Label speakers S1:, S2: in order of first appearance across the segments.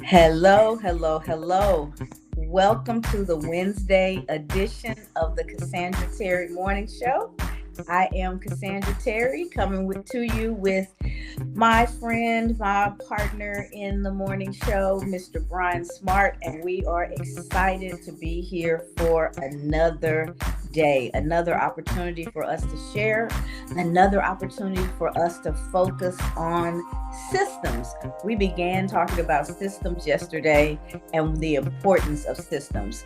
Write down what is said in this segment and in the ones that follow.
S1: Hello, hello, hello. Welcome to the Wednesday edition of the Cassandra Terry Morning Show. I am Cassandra Terry coming to you with my friend, my partner in the morning show, Mr. Brian Smart, and we are excited to be here for another day, another opportunity for us to share, another opportunity for us to focus on systems. We began talking about systems yesterday and the importance of systems.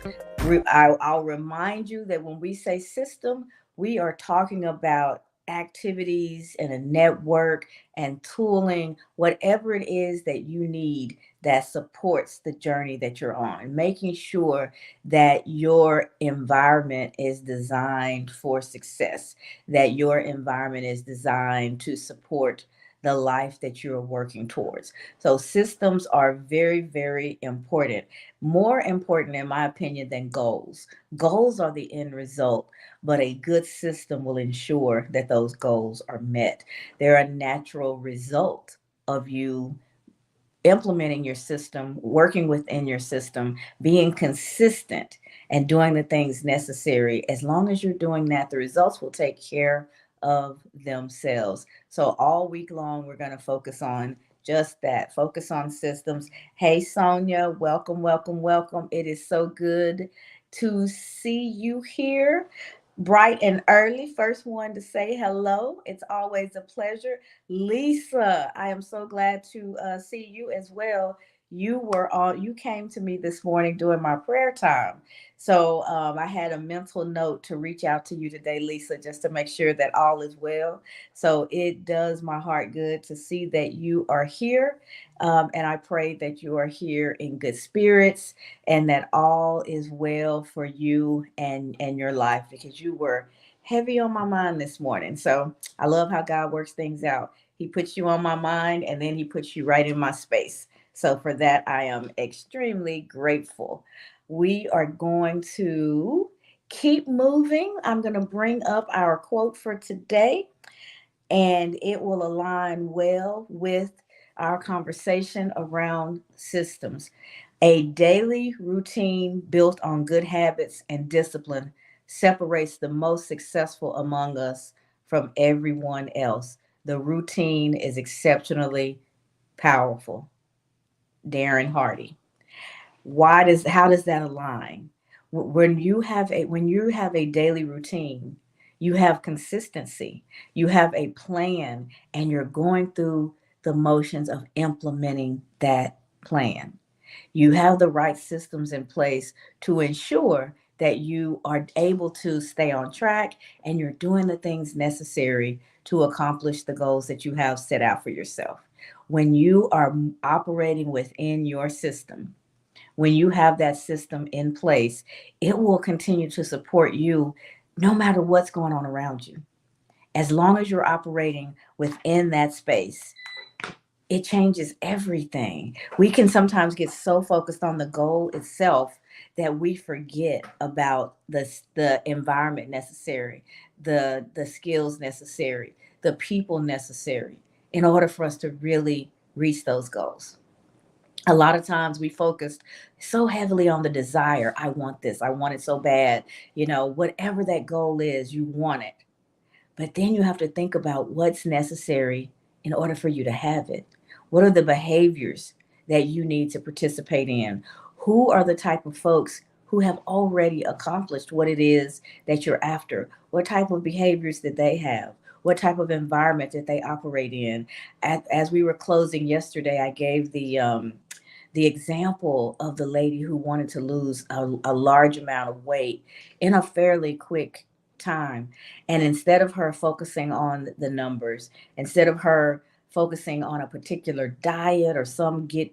S1: I'll remind you that when we say system, we are talking about activities and a network and tooling, whatever it is that you need that supports the journey that you're on, making sure that your environment is designed for success, that your environment is designed to support the life that you're working towards. So systems are very, very important. More important, in my opinion, than goals. Goals are the end result, but a good system will ensure that those goals are met. They're a natural result of you implementing your system, working within your system, being consistent, and doing the things necessary. As long as you're doing that, the results will take care of themselves. So, all week long, we're going to focus on just that, focus on systems. Hey, Sonia, welcome, welcome, welcome. It is so good to see you here bright and early. First one to say hello. It's always a pleasure. Lisa, I am so glad to see you as well. You came to me this morning during my prayer time. So I had a mental note to reach out to you today, Lisa, just to make sure that all is well. So it does my heart good to see that you are here. And I pray that you are here in good spirits and that all is well for you and your life because you were heavy on my mind this morning. So I love how God works things out. He puts you on my mind and then he puts you right in my space. So for that, I am extremely grateful. We are going to keep moving. I'm going to bring up our quote for today, and it will align well with our conversation around systems. A daily routine built on good habits and discipline separates the most successful among us from everyone else. The routine is exceptionally powerful. Darren Hardy. How does that align? When you have a daily routine, you have consistency, you have a plan, and you're going through the motions of implementing that plan. You have the right systems in place to ensure that you are able to stay on track and you're doing the things necessary to accomplish the goals that you have set out for yourself. When you are operating within your system, when you have that system in place, it will continue to support you no matter what's going on around you. As long as you're operating within that space, it changes everything. We can sometimes get so focused on the goal itself that we forget about the environment necessary, the skills necessary, the people necessary in order for us to really reach those goals. A lot of times we focused so heavily on the desire. I want this. I want it so bad. Whatever that goal is, you want it. But then you have to think about what's necessary in order for you to have it. What are the behaviors that you need to participate in? Who are the type of folks who have already accomplished what it is that you're after? What type of behaviors did they have? What type of environment did they operate in? As we were closing yesterday, I gave the example of the lady who wanted to lose a large amount of weight in a fairly quick time. And instead of her focusing on the numbers, instead of her focusing on a particular diet or some get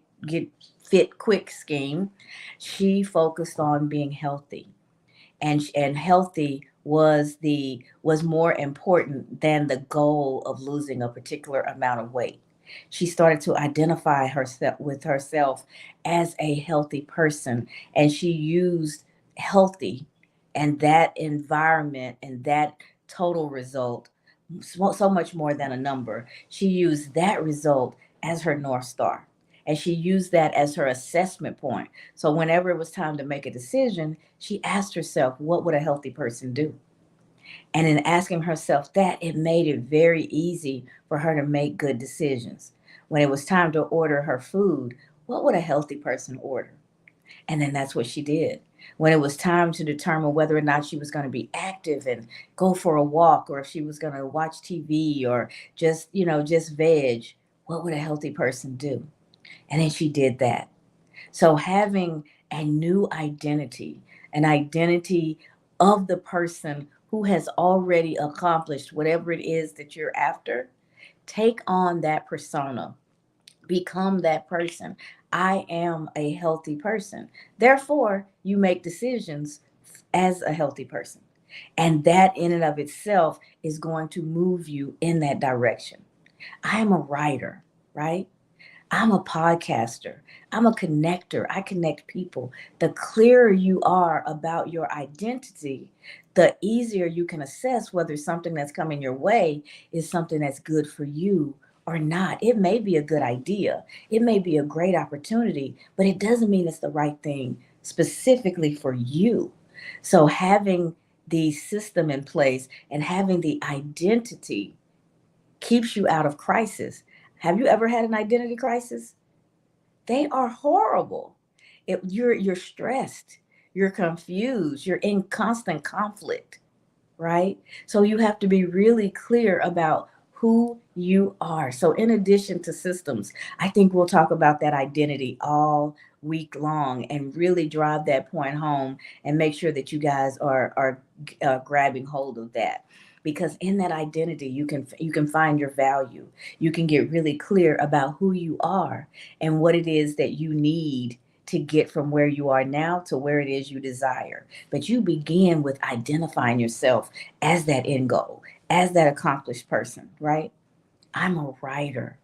S1: fit quick scheme, she focused on being healthy. And healthy was more important than the goal of losing a particular amount of weight. She started to identify herself with herself as a healthy person, and she used healthy and that environment and that total result, so much more than a number. She used that result as her North Star. And she used that as her assessment point. So whenever it was time to make a decision, she asked herself, what would a healthy person do? And in asking herself that, it made it very easy for her to make good decisions. When it was time to order her food, what would a healthy person order? And then that's what she did. When it was time to determine whether or not she was going to be active and go for a walk, or if she was going to watch TV or just, just veg, what would a healthy person do? And then she did that. So having a new identity, an identity of the person who has already accomplished whatever it is that you're after, take on that persona, become that person. I am a healthy person. Therefore, you make decisions as a healthy person. And that in and of itself is going to move you in that direction. I am a writer, right? I'm a podcaster. I'm a connector. I connect people. The clearer you are about your identity, the easier you can assess whether something that's coming your way is something that's good for you or not. It may be a good idea, it may be a great opportunity, but it doesn't mean it's the right thing specifically for you. So, having the system in place and having the identity keeps you out of crisis. Have you ever had an identity crisis? They are horrible. You're stressed, you're confused, you're in constant conflict, right? So you have to be really clear about who you are. So in addition to systems, I think we'll talk about that identity all week long and really drive that point home and make sure that you guys are grabbing hold of that, because in that identity you can find your value. You can get really clear about who you are and what it is that you need to get from where you are now to where it is you desire. But you begin with identifying yourself as that end goal, as that accomplished person, right? I'm a writer,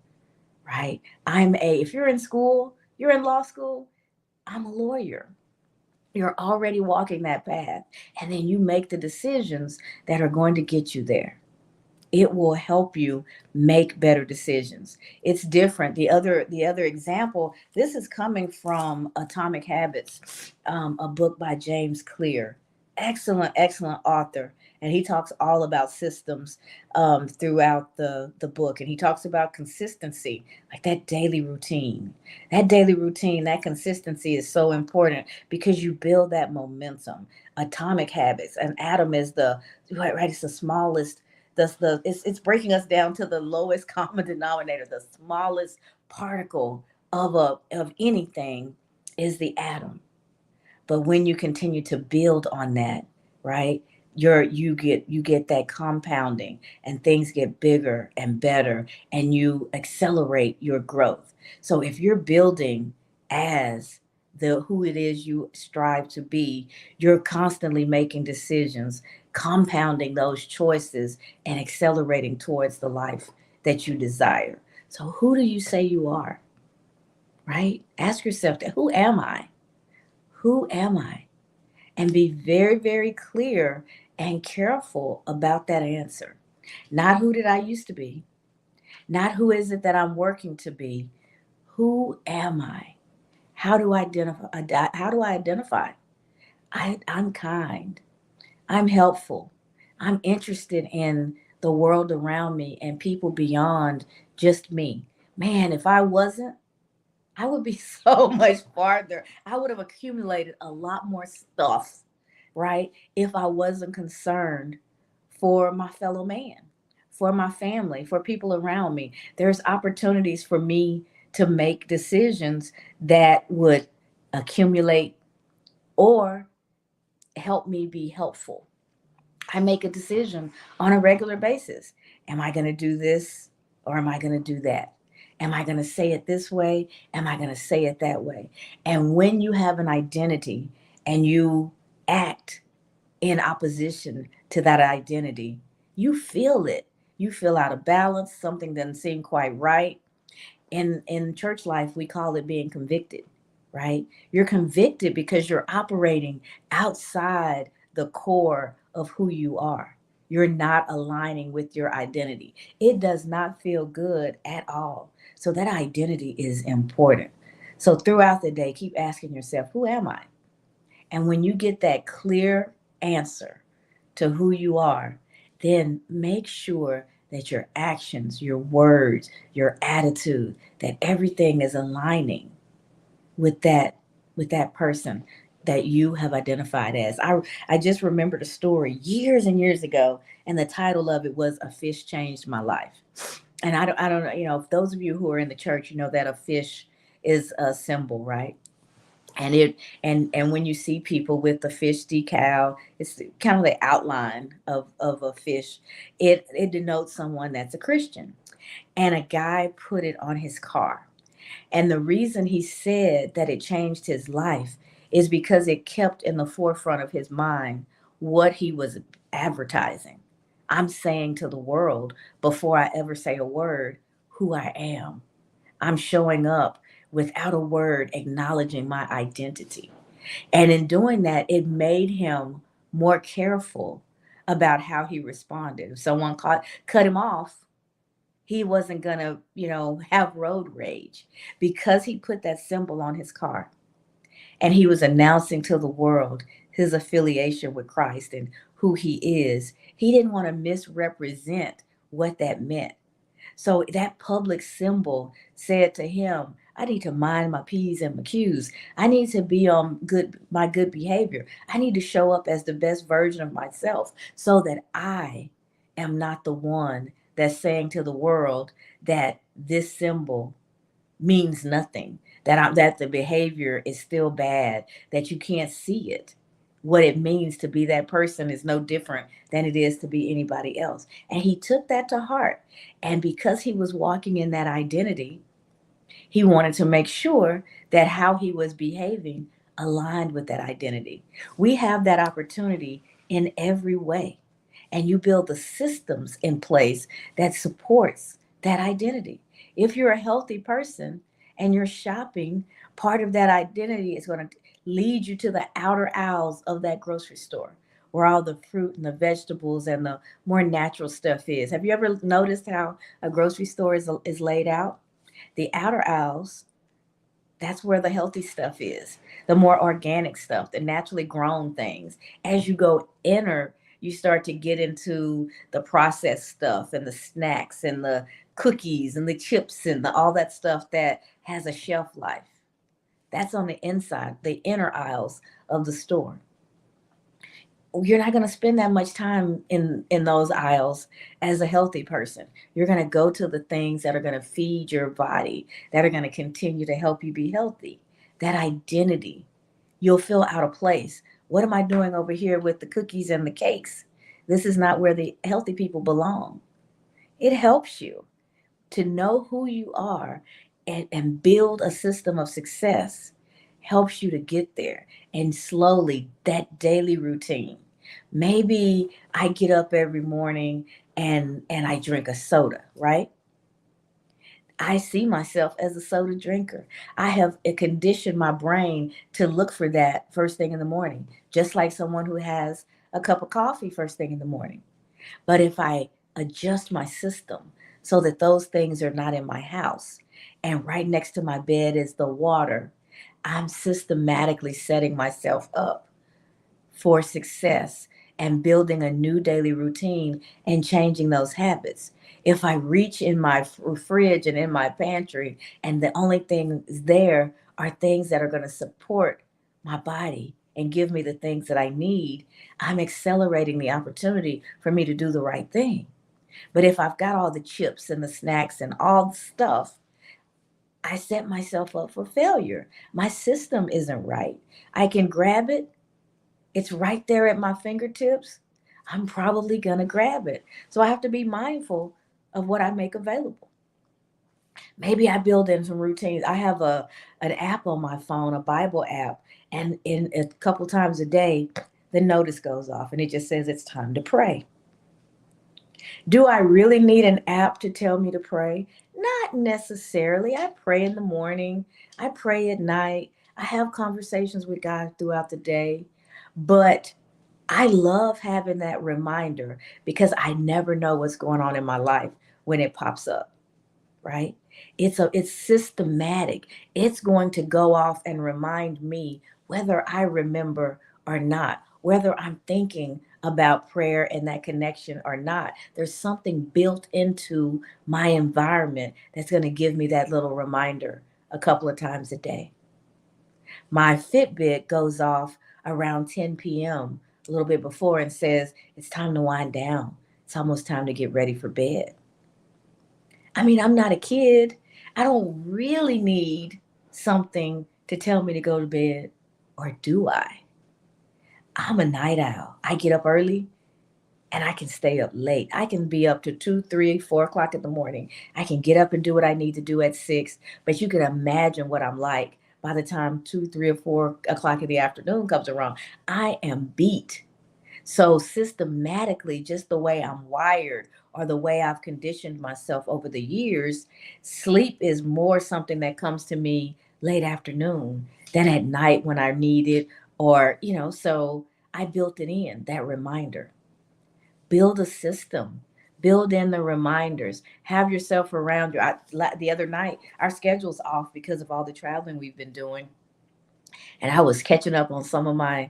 S1: right? If you're in school, you're in law school, I'm a lawyer. You're already walking that path. And then you make the decisions that are going to get you there. It will help you make better decisions. It's different. The other example, this is coming from Atomic Habits, a book by James Clear. Excellent author. And he talks all about systems throughout the book. And he talks about consistency, like that daily routine. That daily routine, that consistency is so important because you build that momentum. Atomic Habits. And atom is right, it's the smallest, it's breaking us down to the lowest common denominator. The smallest particle of anything is the atom. But when you continue to build on that, right, you get that compounding, and things get bigger and better, and you accelerate your growth. So if you're building as the who it is you strive to be, you're constantly making decisions, compounding those choices, and accelerating towards the life that you desire. So who do you say you are? Right? Ask yourself that. Who am I? Who am I? And be very, very clear and careful about that answer. Not who did I used to be, not who is it that I'm working to be. Who am I? How do I identify? How do I identify? I'm kind. I'm helpful. I'm interested in the world around me and people beyond just me. Man, if I wasn't, I would be so much farther. I would have accumulated a lot more stuff, right? If I wasn't concerned for my fellow man, for my family, for people around me. There's opportunities for me to make decisions that would accumulate or help me be helpful. I make a decision on a regular basis. Am I going to do this or am I going to do that? Am I going to say it this way? Am I going to say it that way? And when you have an identity and you act in opposition to that identity, you feel it. You feel out of balance. Something doesn't seem quite right. In church life, we call it being convicted, right? You're convicted because you're operating outside the core of who you are. You're not aligning with your identity. It does not feel good at all. So that identity is important. So throughout the day, keep asking yourself, who am I? And when you get that clear answer to who you are, then make sure that your actions, your words, your attitude, that everything is aligning with that person that you have identified as. I just remembered a story years and years ago, and the title of it was "A Fish Changed My Life." And I don't know, if those of you who are in the church, you know that a fish is a symbol, right? And when you see people with the fish decal, it's kind of the outline of a fish. It denotes someone that's a Christian. And a guy put it on his car, and the reason he said that it changed his life is because it kept in the forefront of his mind what he was advertising. I'm saying to the world, before I ever say a word, who I am. I'm showing up without a word acknowledging my identity. And in doing that, it made him more careful about how he responded. If someone cut him off, he wasn't going to, have road rage because he put that symbol on his car and he was announcing to the world his affiliation with Christ and who he is. He didn't want to misrepresent what that meant. So that public symbol said to him, I need to mind my P's and my Q's. I need to be on my good behavior. I need to show up as the best version of myself so that I am not the one that's saying to the world that this symbol means nothing, that the behavior is still bad, that you can't see it. What it means to be that person is no different than it is to be anybody else. And he took that to heart. And because he was walking in that identity, he wanted to make sure that how he was behaving aligned with that identity. We have that opportunity in every way. And you build the systems in place that supports that identity. If you're a healthy person and you're shopping, part of that identity is going to lead you to the outer aisles of that grocery store where all the fruit and the vegetables and the more natural stuff is. Have you ever noticed how a grocery store is laid out? The outer aisles, that's where the healthy stuff is, the more organic stuff, the naturally grown things. As you go inner, you start to get into the processed stuff and the snacks and the cookies and the chips and all that stuff that has a shelf life. That's on the inside, the inner aisles of the store. You're not going to spend that much time in those aisles as a healthy person. You're going to go to the things that are going to feed your body, that are going to continue to help you be healthy. That identity, you'll feel out of place. What am I doing over here with the cookies and the cakes? This is not where the healthy people belong. It helps you to know who you are and build a system of success, helps you to get there. And slowly, that daily routine. Maybe I get up every morning and I drink a soda, right? I see myself as a soda drinker. I have conditioned my brain to look for that first thing in the morning, just like someone who has a cup of coffee first thing in the morning. But if I adjust my system so that those things are not in my house, and right next to my bed is the water, I'm systematically setting myself up for success and building a new daily routine and changing those habits. If I reach in my fridge and in my pantry, and the only thing there are things that are going to support my body and give me the things that I need, I'm accelerating the opportunity for me to do the right thing. But if I've got all the chips and the snacks and all the stuff, I set myself up for failure. My system isn't right. I can grab it, it's right there at my fingertips. I'm probably going to grab it. So I have to be mindful of what I make available. Maybe I build in some routines. I have an app on my phone, a Bible app, and in a couple times a day, the notice goes off and it just says it's time to pray. Do I really need an app to tell me to pray? Not necessarily. I pray in the morning, I pray at night, I have conversations with God throughout the day. But I love having that reminder because I never know what's going on in my life when it pops up, right? It's systematic. It's going to go off and remind me whether I remember or not, whether I'm thinking about prayer and that connection or not. There's something built into my environment that's going to give me that little reminder a couple of times a day. My Fitbit goes off around 10 p.m., a little bit before, and says, it's time to wind down. It's almost time to get ready for bed. I mean, I'm not a kid. I don't really need something to tell me to go to bed, or do I? I'm a night owl. I get up early and I can stay up late. I can be up to 2, 3, 4 o'clock in the morning. I can get up and do what I need to do at 6. But you can imagine what I'm like by the time 2, 3, or 4 o'clock in the afternoon comes around. I am beat. So systematically, just the way I'm wired or the way I've conditioned myself over the years, sleep is more something that comes to me late afternoon than at night when I need it. So I built it in, that reminder. Build a system. Build in the reminders. Have yourself around you. The other night, our schedule's off because of all the traveling we've been doing, and I was catching up on some of my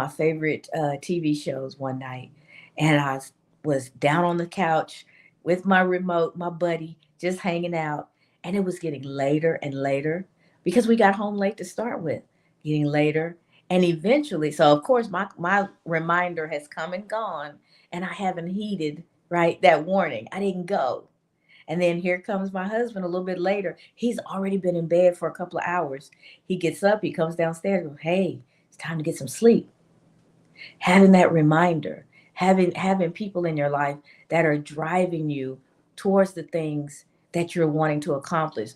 S1: favorite TV shows one night, and was down on the couch with my remote, my buddy, just hanging out, and it was getting later and later because we got home late to start with, getting later, and eventually, so of course my reminder has come and gone, and I haven't heeded right that warning. I didn't go. And then here comes my husband a little bit later. He's already been in bed for a couple of hours. He gets up, he comes downstairs, and goes, hey, it's time to get some sleep. Having that reminder, having people in your life that are driving you towards the things that you're wanting to accomplish,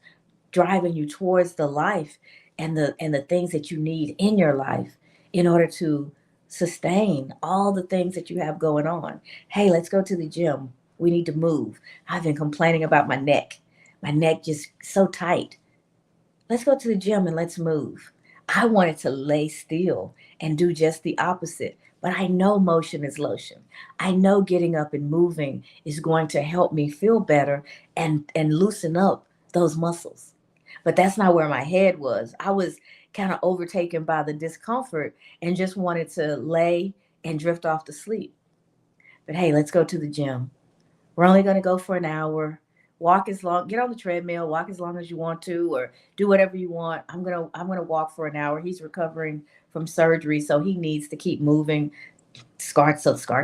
S1: driving you towards the life and the things that you need in your life in order to sustain all the things that you have going on. Hey, let's go to the gym. We need to move. I've been complaining about my neck. My neck just so tight. Let's go to the gym and let's move. I wanted to lay still and do just the opposite. But I know motion is lotion. I know getting up and moving is going to help me feel better and loosen up those muscles. But that's not where my head was. I was kind of overtaken by the discomfort and just wanted to lay and drift off to sleep. But hey, let's go to the gym. We're only going to go for an hour. Walk as long, get on the treadmill, walk as long as you want to, or do whatever you want. I'm gonna walk for an hour. He's recovering from surgery, so he needs to keep moving. Scar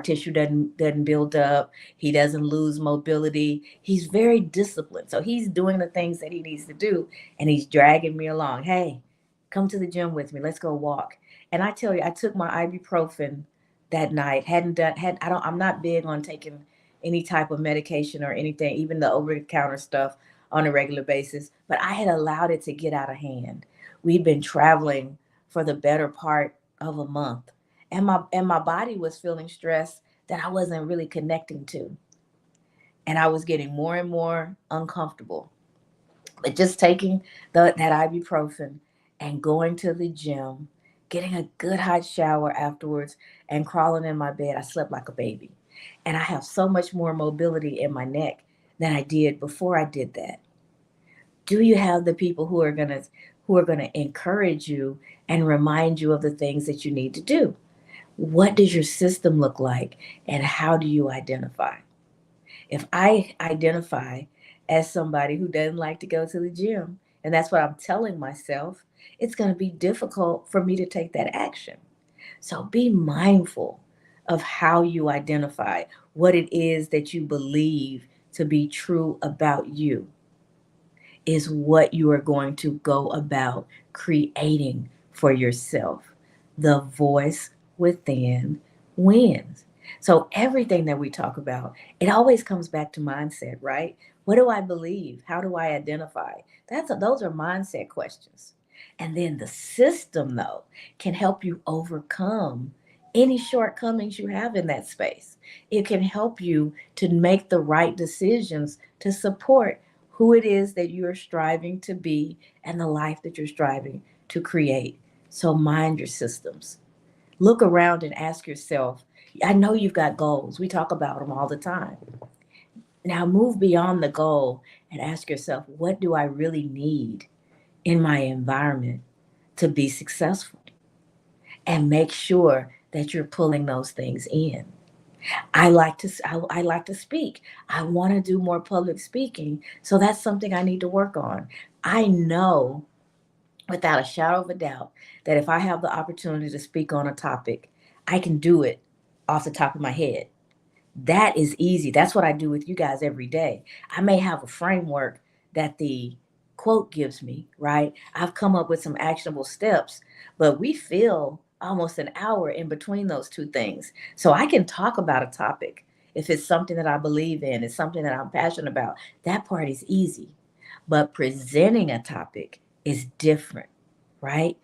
S1: tissue doesn't build up. He doesn't lose mobility. He's very disciplined, so he's doing the things that he needs to do, and he's dragging me along. Hey, come to the gym with me. Let's go walk. And I tell you, I took my ibuprofen that night. Hadn't done had I don't I'm not big on taking any type of medication or anything, even the over the counter stuff on a regular basis, but I had allowed it to get out of hand. We'd been traveling for the better part of a month, and my body was feeling stress that I wasn't really connecting to, and I was getting more and more uncomfortable. But just taking that ibuprofen and going to the gym, getting a good hot shower afterwards, and crawling in my bed, I slept like a baby. And I have so much more mobility in my neck than I did before I did that. Do you have the people who are gonna encourage you and remind you of the things that you need to do? What does your system look like, and how do you identify? If I identify as somebody who doesn't like to go to the gym, and that's what I'm telling myself, it's going to be difficult for me to take that action. So be mindful of how you identify what it is that you believe to be true about you is what you are going to go about creating for yourself. The voice within wins. So everything that we talk about, it always comes back to mindset, right? What do I believe? How do I identify? Those are mindset questions. And then the system though can help you overcome any shortcomings you have in that space. It can help you to make the right decisions to support who it is that you are striving to be and the life that you're striving to create. So mind your systems. Look around and ask yourself, I know you've got goals. We talk about them all the time. Now move beyond the goal and ask yourself, what do I really need in my environment to be successful? And make sure that you're pulling those things in. I like to speak. I want to do more public speaking. So that's something I need to work on. I know without a shadow of a doubt that if I have the opportunity to speak on a topic, I can do it off the top of my head. That is easy. That's what I do with you guys every day. I may have a framework that the quote gives me, right? I've come up with some actionable steps, but we fill almost an hour in between those two things. So I can talk about a topic if it's something that I believe in, it's something that I'm passionate about. That part is easy. But presenting a topic is different, right?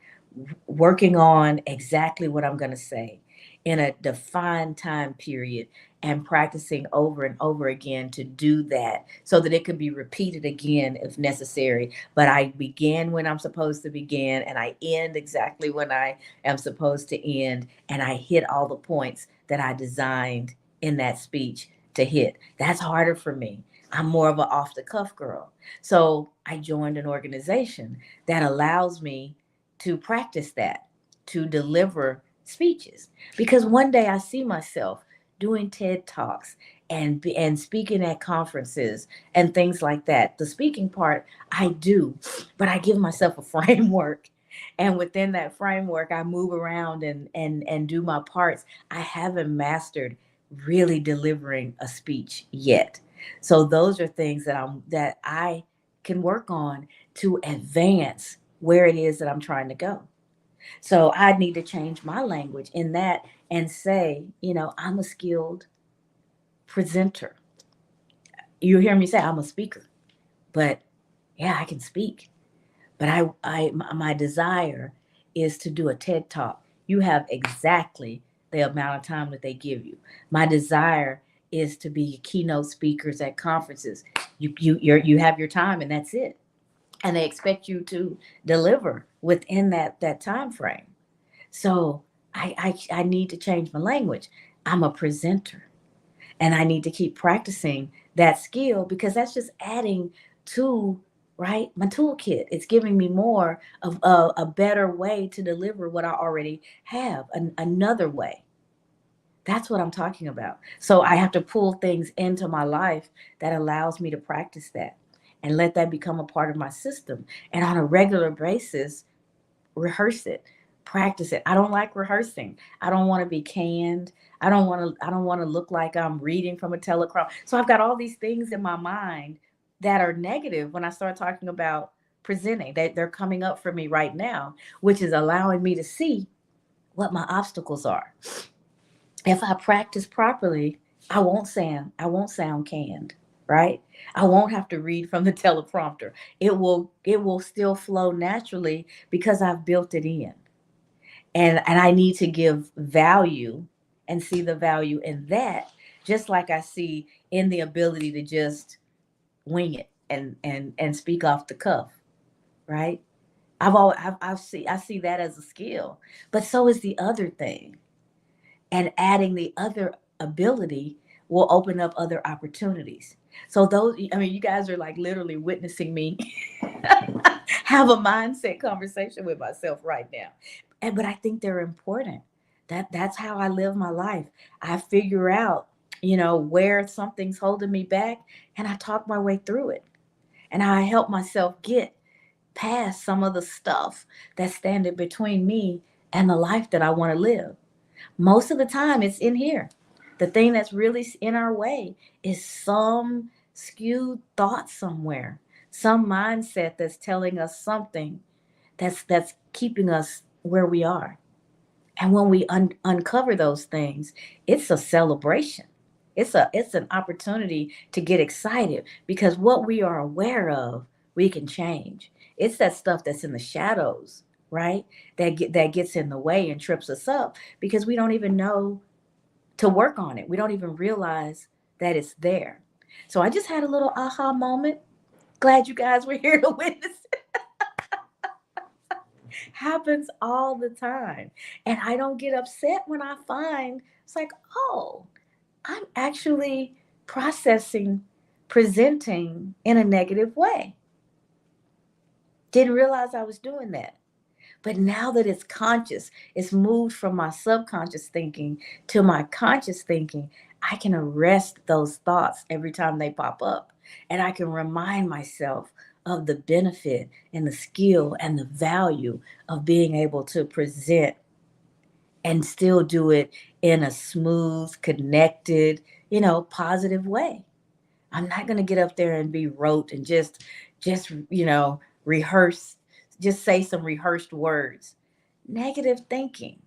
S1: Working on exactly what I'm going to say in a defined time period and practicing over and over again to do that so that it could be repeated again if necessary. But I begin when I'm supposed to begin and I end exactly when I am supposed to end, and I hit all the points that I designed in that speech to hit. That's harder for me. I'm more of an off the cuff girl. So I joined an organization that allows me to practice that, to deliver speeches. Because one day I see myself doing TED Talks and speaking at conferences and things like that. The speaking part I do, but I give myself a framework. And within that framework, I move around and do my parts. I haven't mastered really delivering a speech yet. So those are things that I can work on to advance where it is that I'm trying to go. So I need to change my language in that and say, I'm a skilled presenter. You hear me say I'm a speaker, but yeah, I can speak. But my desire is to do a TED talk. You have exactly the amount of time that they give you. My desire is to be keynote speakers at conferences. You have your time and that's it. And they expect you to deliver within that time frame. So I need to change my language. I'm a presenter and I need to keep practicing that skill because that's just adding to right my toolkit. It's giving me more of a better way to deliver what I already have, another way. That's what I'm talking about. So I have to pull things into my life that allows me to practice that and let that become a part of my system. And on a regular basis, rehearse it, practice it. I don't like rehearsing. I don't want to be canned. I don't want to look like I'm reading from a teleprompter. So I've got all these things in my mind that are negative when I start talking about presenting. They're coming up for me right now, which is allowing me to see what my obstacles are. If I practice properly, I won't sound canned, right? I won't have to read from the teleprompter. It will still flow naturally because I've built it in. And I need to give value and see the value in that, just like I see in the ability to just wing it and speak off the cuff, right? I see that as a skill, but so is the other thing, and adding the other ability will open up other opportunities. So those, I mean, you guys are like literally witnessing me have a mindset conversation with myself right now. But I think they're important. That's how I live my life. I figure out, where something's holding me back, and I talk my way through it. And I help myself get past some of the stuff that's standing between me and the life that I want to live. Most of the time, it's in here. The thing that's really in our way is some skewed thought somewhere, some mindset that's telling us something that's keeping us where we are. And when we uncover those things, it's a celebration. It's an opportunity to get excited because what we are aware of, we can change. It's that stuff that's in the shadows, right? That gets in the way and trips us up because we don't even know to work on it. We don't even realize that it's there. So I just had a little aha moment. Glad you guys were here to witness. Happens all the time. And I don't get upset when I find it's like, oh, I'm actually processing presenting in a negative way. Didn't realize I was doing that. But now that it's conscious, it's moved from my subconscious thinking to my conscious thinking. I can arrest those thoughts every time they pop up. And I can remind myself of the benefit and the skill and the value of being able to present and still do it in a smooth, connected, positive way. I'm not going to get up there and be rote and just rehearse, just say some rehearsed words. Negative thinking.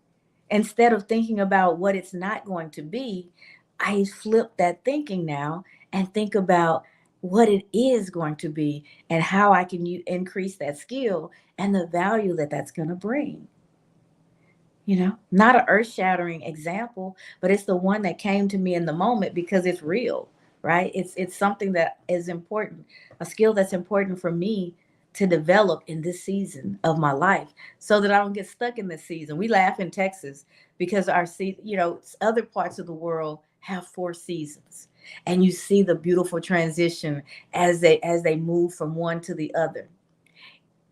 S1: Instead of thinking about what it's not going to be, I flip that thinking now and think about what it is going to be and how I can increase that skill and the value that that's going to bring. Not an earth-shattering example, but it's the one that came to me in the moment because it's real, right? It's something that is important, a skill that's important for me to develop in this season of my life so that I don't get stuck in this season. We laugh in Texas because other parts of the world have 4 seasons, and you see the beautiful transition as they move from one to the other.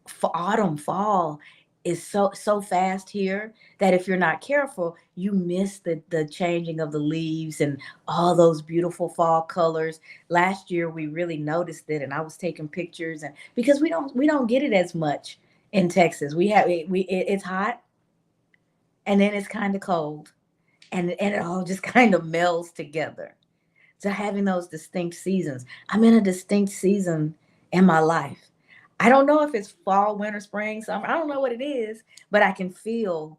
S1: For autumn, fall is so fast here that if you're not careful, you miss the changing of the leaves and all those beautiful fall colors. Last year we really noticed it, and I was taking pictures, and because we don't get it as much in Texas. It's hot, and then it's kind of cold, and it all just kind of melds together. So having those distinct seasons, I'm in a distinct season in my life. I don't know if it's fall, winter, spring, summer. I don't know what it is, but I can feel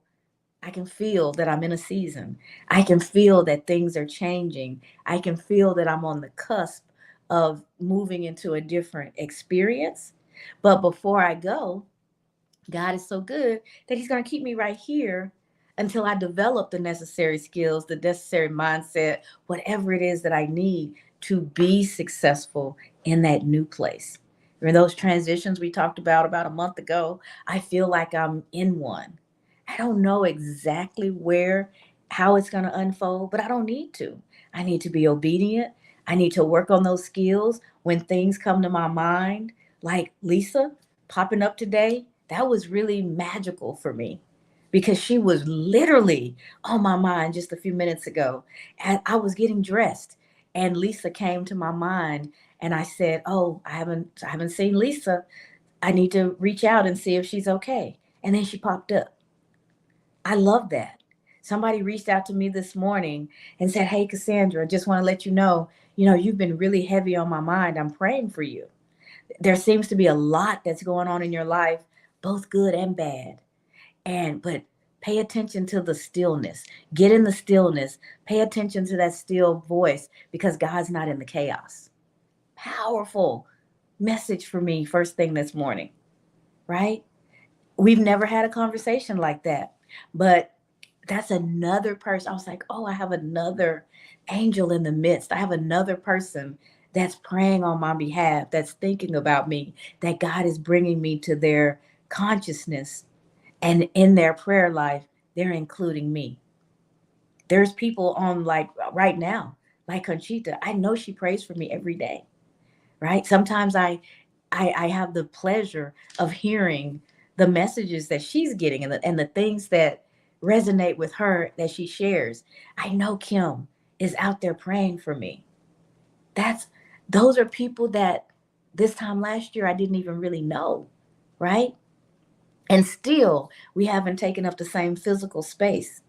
S1: that I'm in a season. I can feel that things are changing. I can feel that I'm on the cusp of moving into a different experience. But before I go, God is so good that He's going to keep me right here until I develop the necessary skills, the necessary mindset, whatever it is that I need to be successful in that new place. In those transitions we talked about a month ago, I feel like I'm in one. I don't know exactly how it's going to unfold, but I don't need to. I need to be obedient. I need to work on those skills when things come to my mind, like Lisa popping up today. That was really magical for me because she was literally on my mind just a few minutes ago. And I was getting dressed and Lisa came to my mind, and I said, "Oh, I haven't seen Lisa. I need to reach out and see if she's okay." And then she popped up. I love that. Somebody reached out to me this morning and said, "Hey, Cassandra, just want to let you've been really heavy on my mind. I'm praying for you. There seems to be a lot that's going on in your life, both good and bad. But pay attention to the stillness. Get in the stillness. Pay attention to that still voice because God's not in the chaos." Powerful message for me first thing this morning, right? We've never had a conversation like that. But that's another person. I was like, "Oh, I have another angel in the midst. I have another person that's praying on my behalf, that's thinking about me, that God is bringing me to their consciousness. And in their prayer life, they're including me." There's people on, like, right now, like Conchita. I know she prays for me every day, right? Sometimes I have the pleasure of hearing the messages that she's getting and the things that resonate with her that she shares. I know Kim is out there praying for me. That's those are people that this time last year I didn't even really know, right? And still we haven't taken up the same physical space.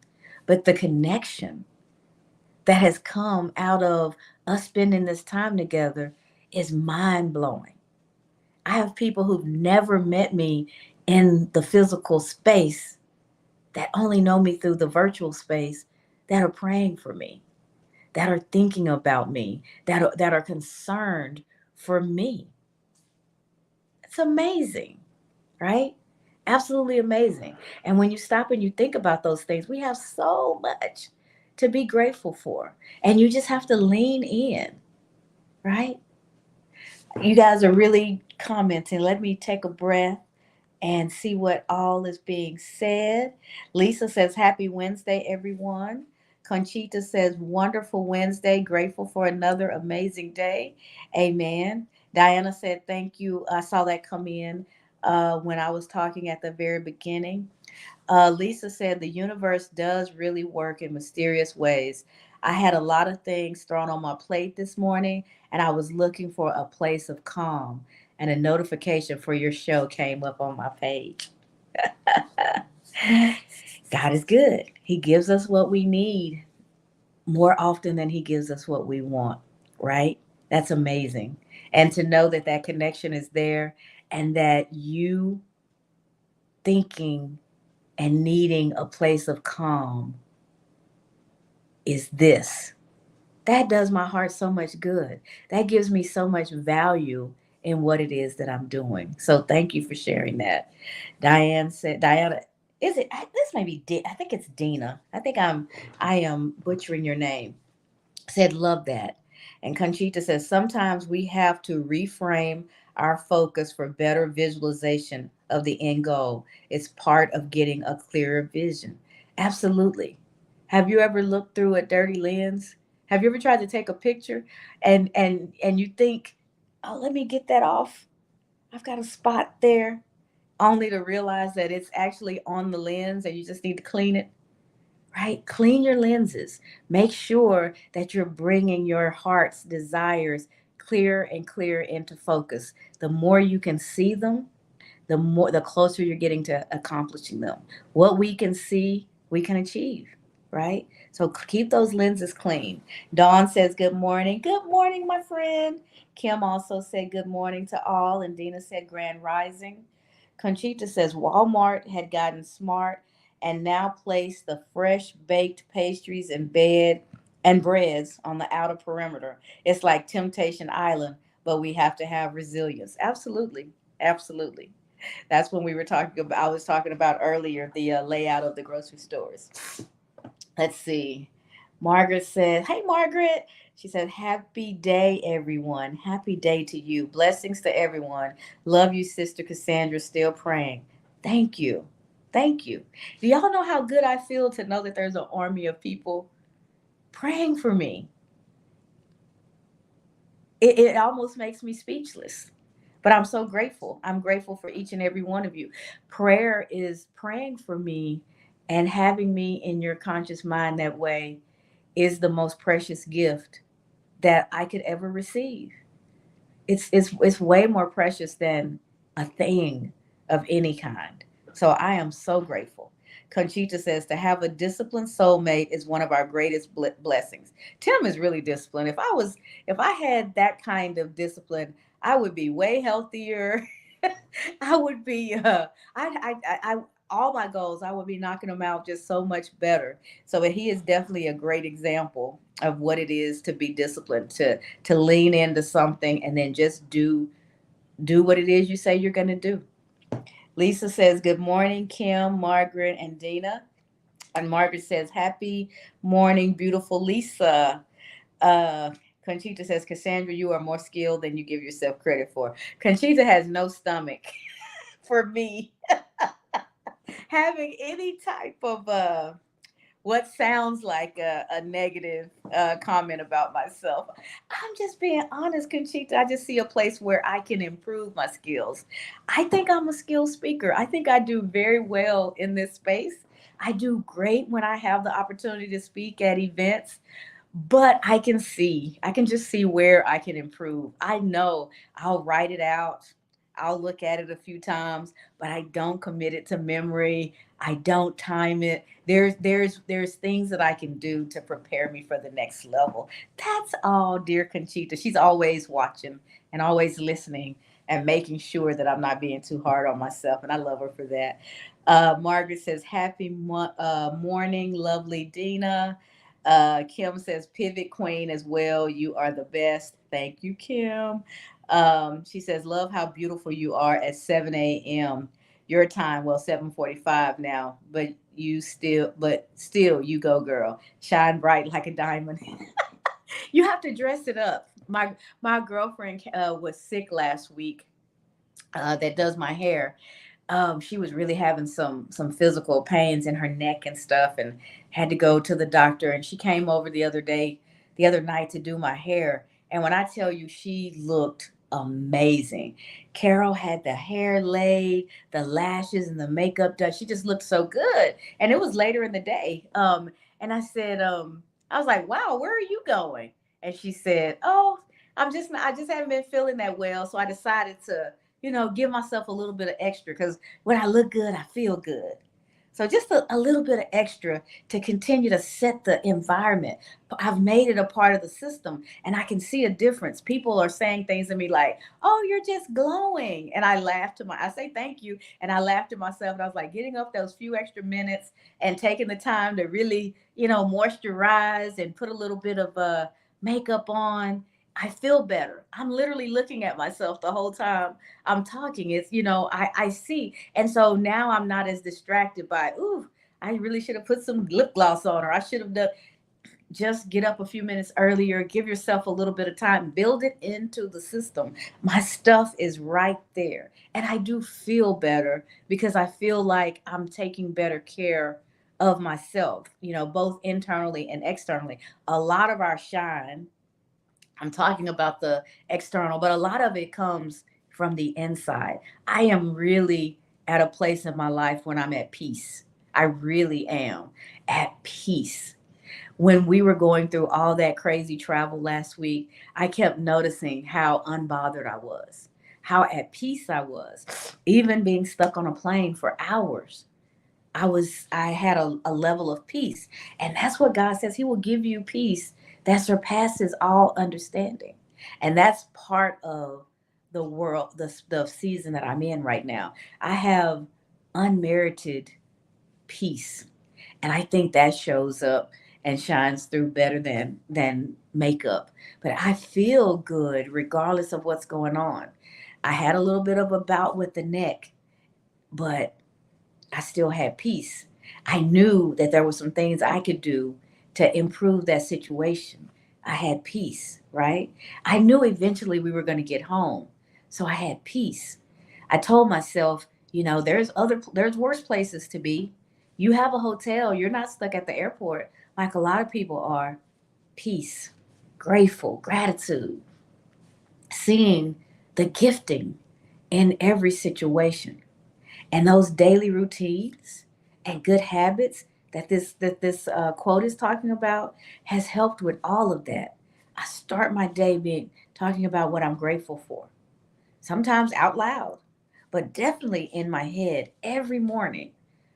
S1: But the connection that has come out of us spending this time together is mind blowing. I have people who've never met me in the physical space that only know me through the virtual space that are praying for me, that are thinking about me, that are concerned for me. It's amazing, right? Absolutely amazing. And when you stop and you think about those things, we have so much to be grateful for. And you just have to lean in, right? You guys are really commenting. Let me take a breath and see what all is being said. Lisa says, "Happy Wednesday, everyone." Conchita says, wonderful Wednesday. Grateful for another amazing day. Amen. Diana said, thank you. I saw that come in when I was talking at the very beginning. Lisa said, the universe does really work in mysterious ways. I had a lot of things thrown on my plate this morning, and I was looking for a place of calm, and a notification for your show came up on my page. God is good. He gives us what we need more often than he gives us what we want, right? That's amazing. And to know that that connection is there and that you thinking and needing a place of calm is this. That does my heart so much good. That gives me so much value in what it is that I'm doing. So thank you for sharing that. Diana, is it, this may be, I think it's Dina. I am butchering your name. Said, love that. And Conchita says, sometimes we have to reframe our focus for better visualization of the end goal. It's part of getting a clearer vision. Absolutely. Have you ever looked through a dirty lens? Have you ever tried to take a picture and you think, oh, let me get that off. I've got a spot there, only to realize that it's actually on the lens and you just need to clean it, right? Clean your lenses. Make sure that you're bringing your heart's desires clearer and clearer into focus. The more you can see them, the closer you're getting to accomplishing them. What we can see, we can achieve, right? So keep those lenses clean. Dawn says, good morning. Good morning, my friend. Kim also said good morning to all, and Dina said grand rising. Conchita says Walmart had gotten smart and now placed the fresh baked pastries and bed and breads on the outer perimeter. It's like Temptation Island, but we have to have resilience. Absolutely. Absolutely. That's when we were talking about, I was talking about earlier, the layout of the grocery stores. Let's see. Margaret said, hey, Margaret. She said, happy day, everyone. Happy day to you. Blessings to everyone. Love you, Sister Cassandra. Still praying. Thank you. Thank you. Do y'all know how good I feel to know that there's an army of people praying for me? It almost makes me speechless. But I'm so grateful. I'm grateful for each and every one of you. Prayer is praying for me and having me in your conscious mind that way is the most precious gift that I could ever receive. It's way more precious than a thing of any kind. So I am so grateful. Conchita says to have a disciplined soulmate is one of our greatest blessings. Tim is really disciplined. If I had that kind of discipline, I would be way healthier. I would be I all my goals, I would be knocking them out just so much better. So he is definitely a great example of what it is to be disciplined, to lean into something and then just do what it is you say you're going to do. Lisa says, good morning, Kim, Margaret, and Dina. And Margaret says, happy morning, beautiful Lisa. Uh, Conchita says, Cassandra, you are more skilled than you give yourself credit for. Conchita has no stomach for me having any type of what sounds like a negative comment about myself. I'm just being honest, Conchita. I just see a place where I can improve my skills. I think I'm a skilled speaker. I think I do very well in this space. I do great when I have the opportunity to speak at events, but I can just see where I can improve. I know I'll write it out. I'll look at it a few times, but I don't commit it to memory. I don't time it. There's things that I can do to prepare me for the next level. That's all, dear Conchita. She's always watching and always listening and making sure that I'm not being too hard on myself. And I love her for that. Margaret says, happy morning, lovely Dina. Kim says, pivot queen as well. You are the best. Thank you, Kim. She says, love how beautiful you are at 7 a.m. Your time. Well, 7:45 now, but still you go, girl. Shine bright like a diamond. You have to dress it up. My girlfriend was sick last week that does my hair. she was really having some physical pains in her neck and stuff, and had to go to the doctor. And she came over the other night to do my hair. And when I tell you, she looked amazing. Carol had the hair laid, the lashes and the makeup done. She just looked so good. And it was later in the day. And I said, I was like, wow, where are you going? And she said, oh, I just haven't been feeling that well. So I decided to, give myself a little bit of extra, because when I look good, I feel good. So just a little bit of extra to continue to set the environment. I've made it a part of the system, and I can see a difference. People are saying things to me like, "Oh, you're just glowing." And I say thank you. And I laughed to myself, and I was like, getting up those few extra minutes and taking the time to really, moisturize and put a little bit of makeup on. I feel better. I'm literally looking at myself the whole time I'm talking. It's, I see. And so now I'm not as distracted by, ooh, I really should have put some lip gloss on, or I should have done. Just get up a few minutes earlier, give yourself a little bit of time, build it into the system. My stuff is right there. And I do feel better because I feel like I'm taking better care of myself, both internally and externally. A lot of our shine, I'm talking about the external, but a lot of it comes from the inside. I am really at a place in my life when I'm at peace. I really am at peace. When we were going through all that crazy travel last week, I kept noticing how unbothered I was, how at peace I was. Even being stuck on a plane for hours, I had a level of peace. And that's what God says. He will give you peace that surpasses all understanding. And that's part of the world, the season that I'm in right now. I have unmerited peace. And I think that shows up and shines through better than makeup. But I feel good regardless of what's going on. I had a little bit of a bout with the neck, but I still had peace. I knew that there were some things I could do to improve that situation. I had peace, right? I knew eventually we were going to get home. So I had peace. I told myself, there's worse places to be. You have a hotel, you're not stuck at the airport like a lot of people are. Peace, grateful, gratitude, seeing the gifting in every situation. And those daily routines and good habits that this quote is talking about has helped with all of that. I start my day being talking about what I'm grateful for, sometimes out loud, but definitely in my head every morning,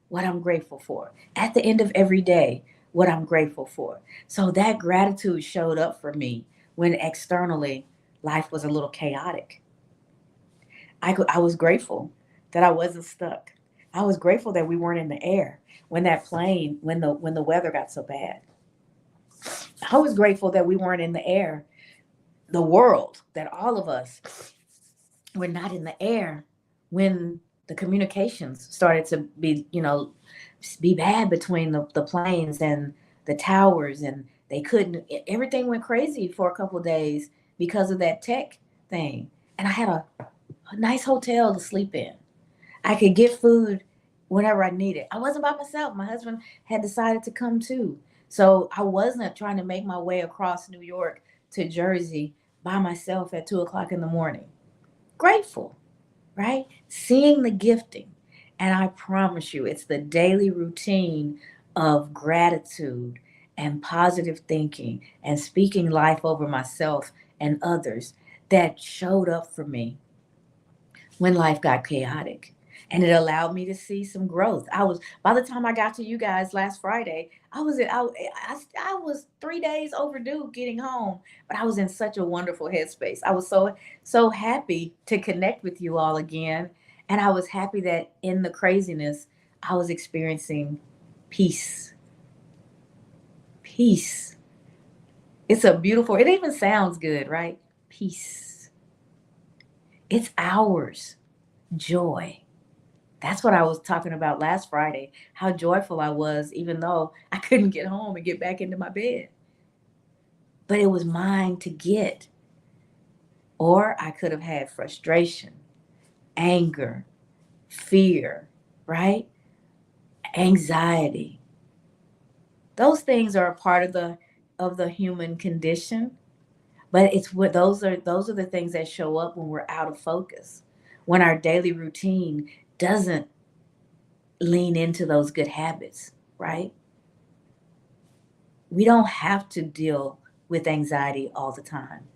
S1: what I'm grateful for. At the end of every day, what I'm grateful for. So that gratitude showed up for me when externally life was a little chaotic. I was grateful that I wasn't stuck. I was grateful that we weren't in the air when the weather got so bad. I was grateful that we weren't in the air, the world, that all of us were not in the air when the communications started to be bad between the planes and the towers, and they couldn't, everything went crazy for a couple of days because of that tech thing. And I had a nice hotel to sleep in. I could get food whenever I needed. I wasn't by myself. My husband had decided to come too. So I wasn't trying to make my way across New York to Jersey by myself at 2 o'clock in the morning. Grateful, right? Seeing the gifting. And I promise you, it's the daily routine of gratitude and positive thinking and speaking life over myself and others that showed up for me when life got chaotic. And it allowed me to see some growth. By the time I got to you guys last Friday, I was 3 days overdue getting home, but I was in such a wonderful headspace. I was so happy to connect with you all again. And I was happy that in the craziness, I was experiencing peace. Peace. It even sounds good, right? Peace. It's ours. Joy. That's what I was talking about last Friday, how joyful I was, even though I couldn't get home and get back into my bed. But it was mine to get. Or I could have had frustration, anger, fear, right? Anxiety. Those things are a part of the human condition, but it's what those are the things that show up when we're out of focus. When our daily routine doesn't lean into those good habits, right? We don't have to deal with anxiety all the time.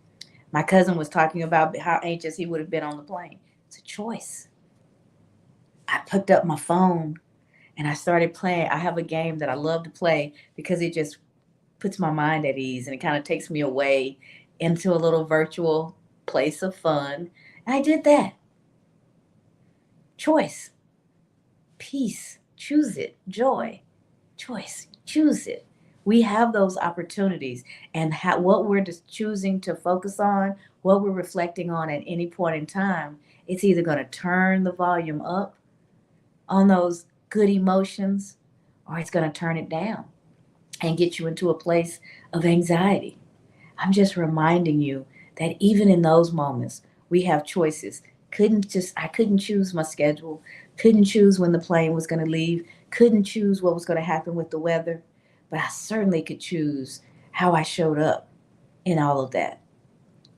S1: My cousin was talking about how anxious he would have been on the plane. It's a choice. I picked up my phone and I started playing. I have a game that I love to play because it just puts my mind at ease and it kind of takes me away into a little virtual place of fun. And I did that. Choice, peace, choose it, joy, choice, choose it. We have those opportunities, and what we're just choosing to focus on, what we're reflecting on at any point in time, it's either going to turn the volume up on those good emotions or it's going to turn it down and get you into a place of anxiety. I'm just reminding you that even in those moments, we have choices. I couldn't choose my schedule, couldn't choose when the plane was going to leave, couldn't choose what was going to happen with the weather, but I certainly could choose how I showed up in all of that.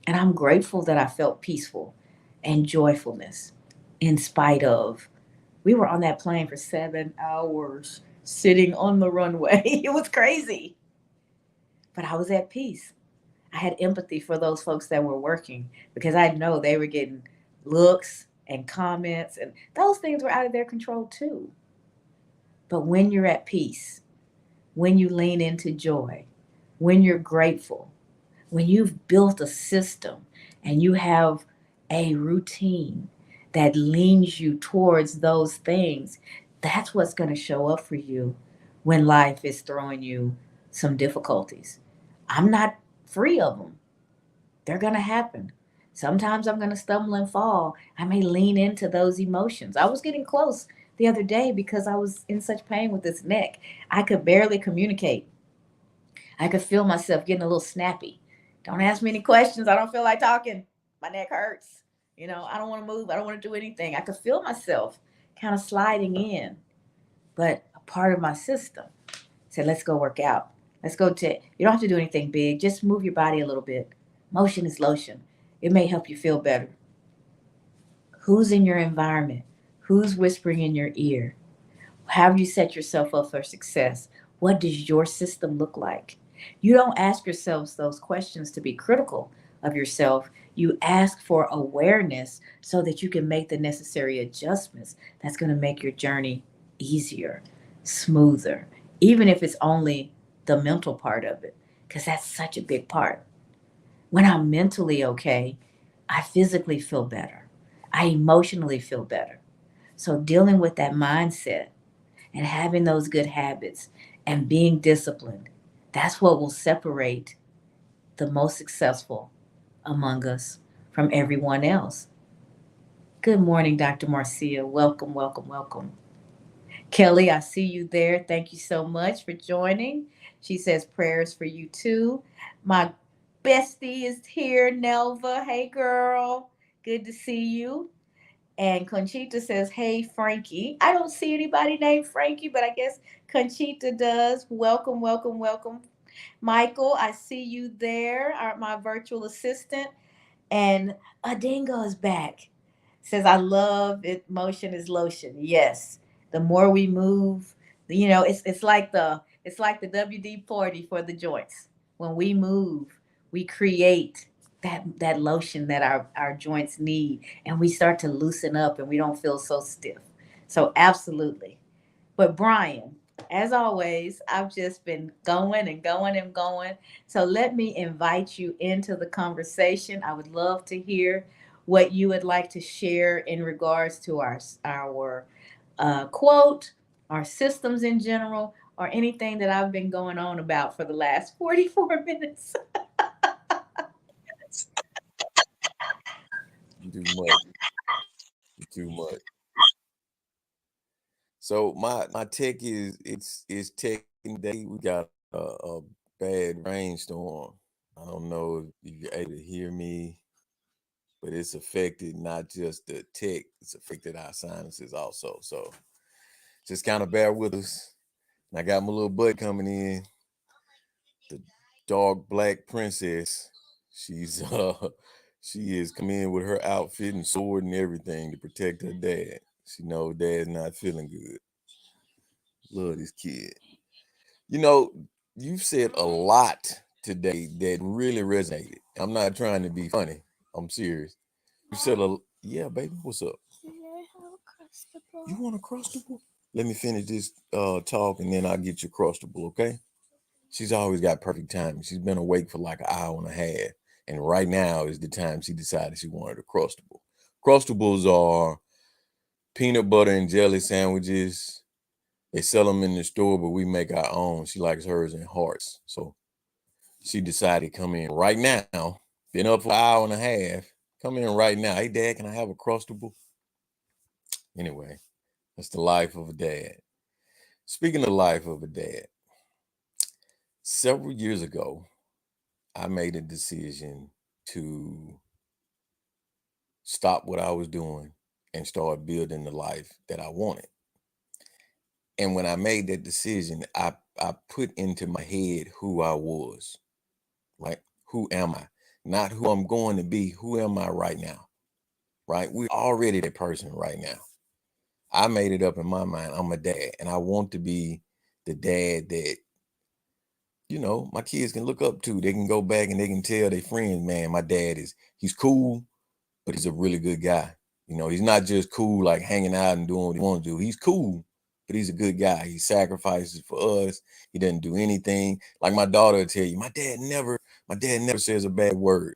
S1: And I'm grateful that I felt peaceful and joyfulness in spite of. We were on that plane for 7 hours sitting on the runway. It was crazy, but I was at peace. I had empathy for those folks that were working because I know they were getting looks and comments, and those things were out of their control too. But when you're at peace, when you lean into joy, when you're grateful, when you've built a system and you have a routine that leans you towards those things, that's what's going to show up for you when life is throwing you some difficulties. I'm not free of them. They're going to happen. Sometimes I'm going to stumble and fall. I may lean into those emotions. I was getting close the other day because I was in such pain with this neck. I could barely communicate. I could feel myself getting a little snappy. Don't ask me any questions. I don't feel like talking. My neck hurts. I don't want to move. I don't want to do anything. I could feel myself kind of sliding in. But a part of my system said, let's go work out. Let's go to, you don't have to do anything big. Just move your body a little bit. Motion is lotion. It may help you feel better. Who's in your environment? Who's whispering in your ear? How have you set yourself up for success? What does your system look like? You don't ask yourselves those questions to be critical of yourself. You ask for awareness so that you can make the necessary adjustments that's going to make your journey easier, smoother, even if it's only the mental part of it, because that's such a big part. When I'm mentally okay, I physically feel better. I emotionally feel better. So dealing with that mindset and having those good habits and being disciplined, that's what will separate the most successful among us from everyone else. Good morning, Dr. Marcia. Welcome, welcome, welcome. Kelly, I see you there. Thank you so much for joining. She says prayers for you too. My bestie is here, Nelva. Hey, girl. Good to see you. And Conchita says, hey, Frankie. I don't see anybody named Frankie, but I guess Conchita does. Welcome, welcome, welcome. Michael, I see you there, my virtual assistant. And Adingo is back. Says, I love it. Motion is lotion. Yes. The more we move, it's like the WD 40 for the joints. When we move, we create that lotion that our joints need, and we start to loosen up and we don't feel so stiff. So absolutely. But Brian, as always, I've just been going and going and going. So let me invite you into the conversation. I would love to hear what you would like to share in regards to our quote, our systems in general, or anything that I've been going on about for the last 44 minutes.
S2: You do much. You do much. So my tech is tech day. We got a bad rainstorm. I don't know if you're able to hear me. but it's affected not just the tech, it's affected our sinuses also. So just kind of bear with us. And I got my little butt coming in, the dark black princess. She's she is coming in with her outfit and sword and everything to protect her dad. She knows dad's not feeling good. Love this kid. You know, you've said a lot today that really resonated. I'm not trying to be funny. I'm serious. You said yeah, baby. What's up? You want a crustable? Let me finish this talk and then I'll get you crustable, okay? She's always got perfect timing. She's been awake for like an hour and a half. And right now is the time she decided she wanted a crustable. Crustables are peanut butter and jelly sandwiches. They sell them in the store, but we make our own. She likes hers in hearts. So she decided to come in right now. Been up for an hour and a half. Come in right now. Hey, Dad, can I have a crustable? Anyway, that's the life of a dad. Speaking of the life of a dad, several years ago, I made a decision to stop what I was doing and start building the life that I wanted. And when I made that decision, I put into my head who I was. Like, who am I? Not who I'm going to be. Who am I right now? Right? We're already that person right now. I made it up in my mind. I'm a dad, and I want to be the dad that, my kids can look up to. They can go back and they can tell their friends, man, my dad he's cool, but he's a really good guy. He's not just cool, like hanging out and doing what he wants to do. He's cool, but he's a good guy. He sacrifices for us. He doesn't do anything. Like my daughter will tell you, my dad never says a bad word.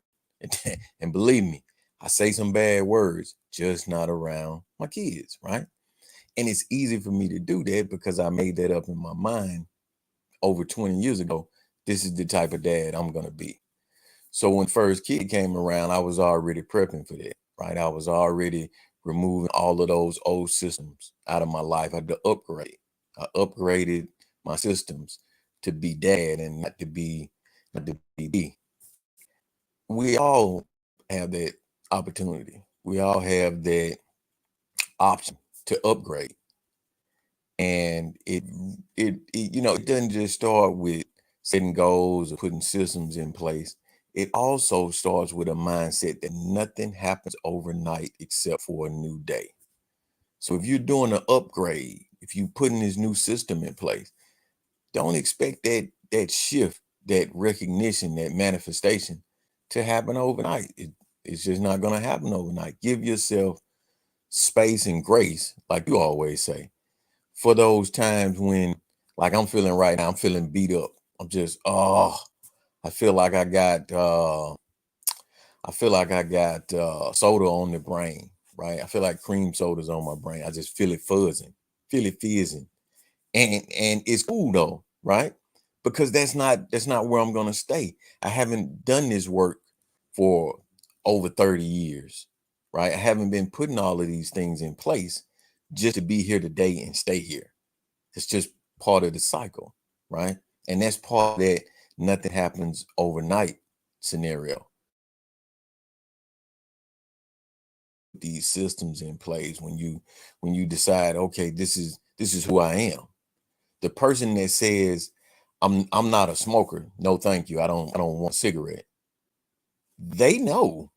S2: And believe me, I say some bad words, just not around my kids, right? And it's easy for me to do that because I made that up in my mind over 20 years ago. This is the type of dad I'm going to be. So when first kid came around, I was already prepping for that, right? I was already removing all of those old systems out of my life. I had to upgrade. I upgraded my systems to be dad and not to be me. We all have that opportunity. We all have that option to upgrade. And it doesn't just start with setting goals or putting systems in place. It also starts with a mindset that nothing happens overnight except for a new day. So if you're doing an upgrade, if you're putting this new system in place, don't expect that shift, that recognition, that manifestation to happen overnight. It's just not going to happen overnight. Give yourself space and grace, like you always say, for those times when, like I'm feeling right now, I'm feeling beat up. I'm just, I feel like I got soda on the brain, right? I feel like cream soda's on my brain. I just feel it fizzing. And it's cool though, right? Because that's not where I'm gonna stay. I haven't done this work for over 30 years, right? I haven't been putting all of these things in place just to be here today and stay here. It's just part of the cycle, right? And that's part of that nothing happens overnight scenario. These systems in place when you decide, okay, this is who I am. The person that says I'm not a smoker, no thank you, I don't want a cigarette. They know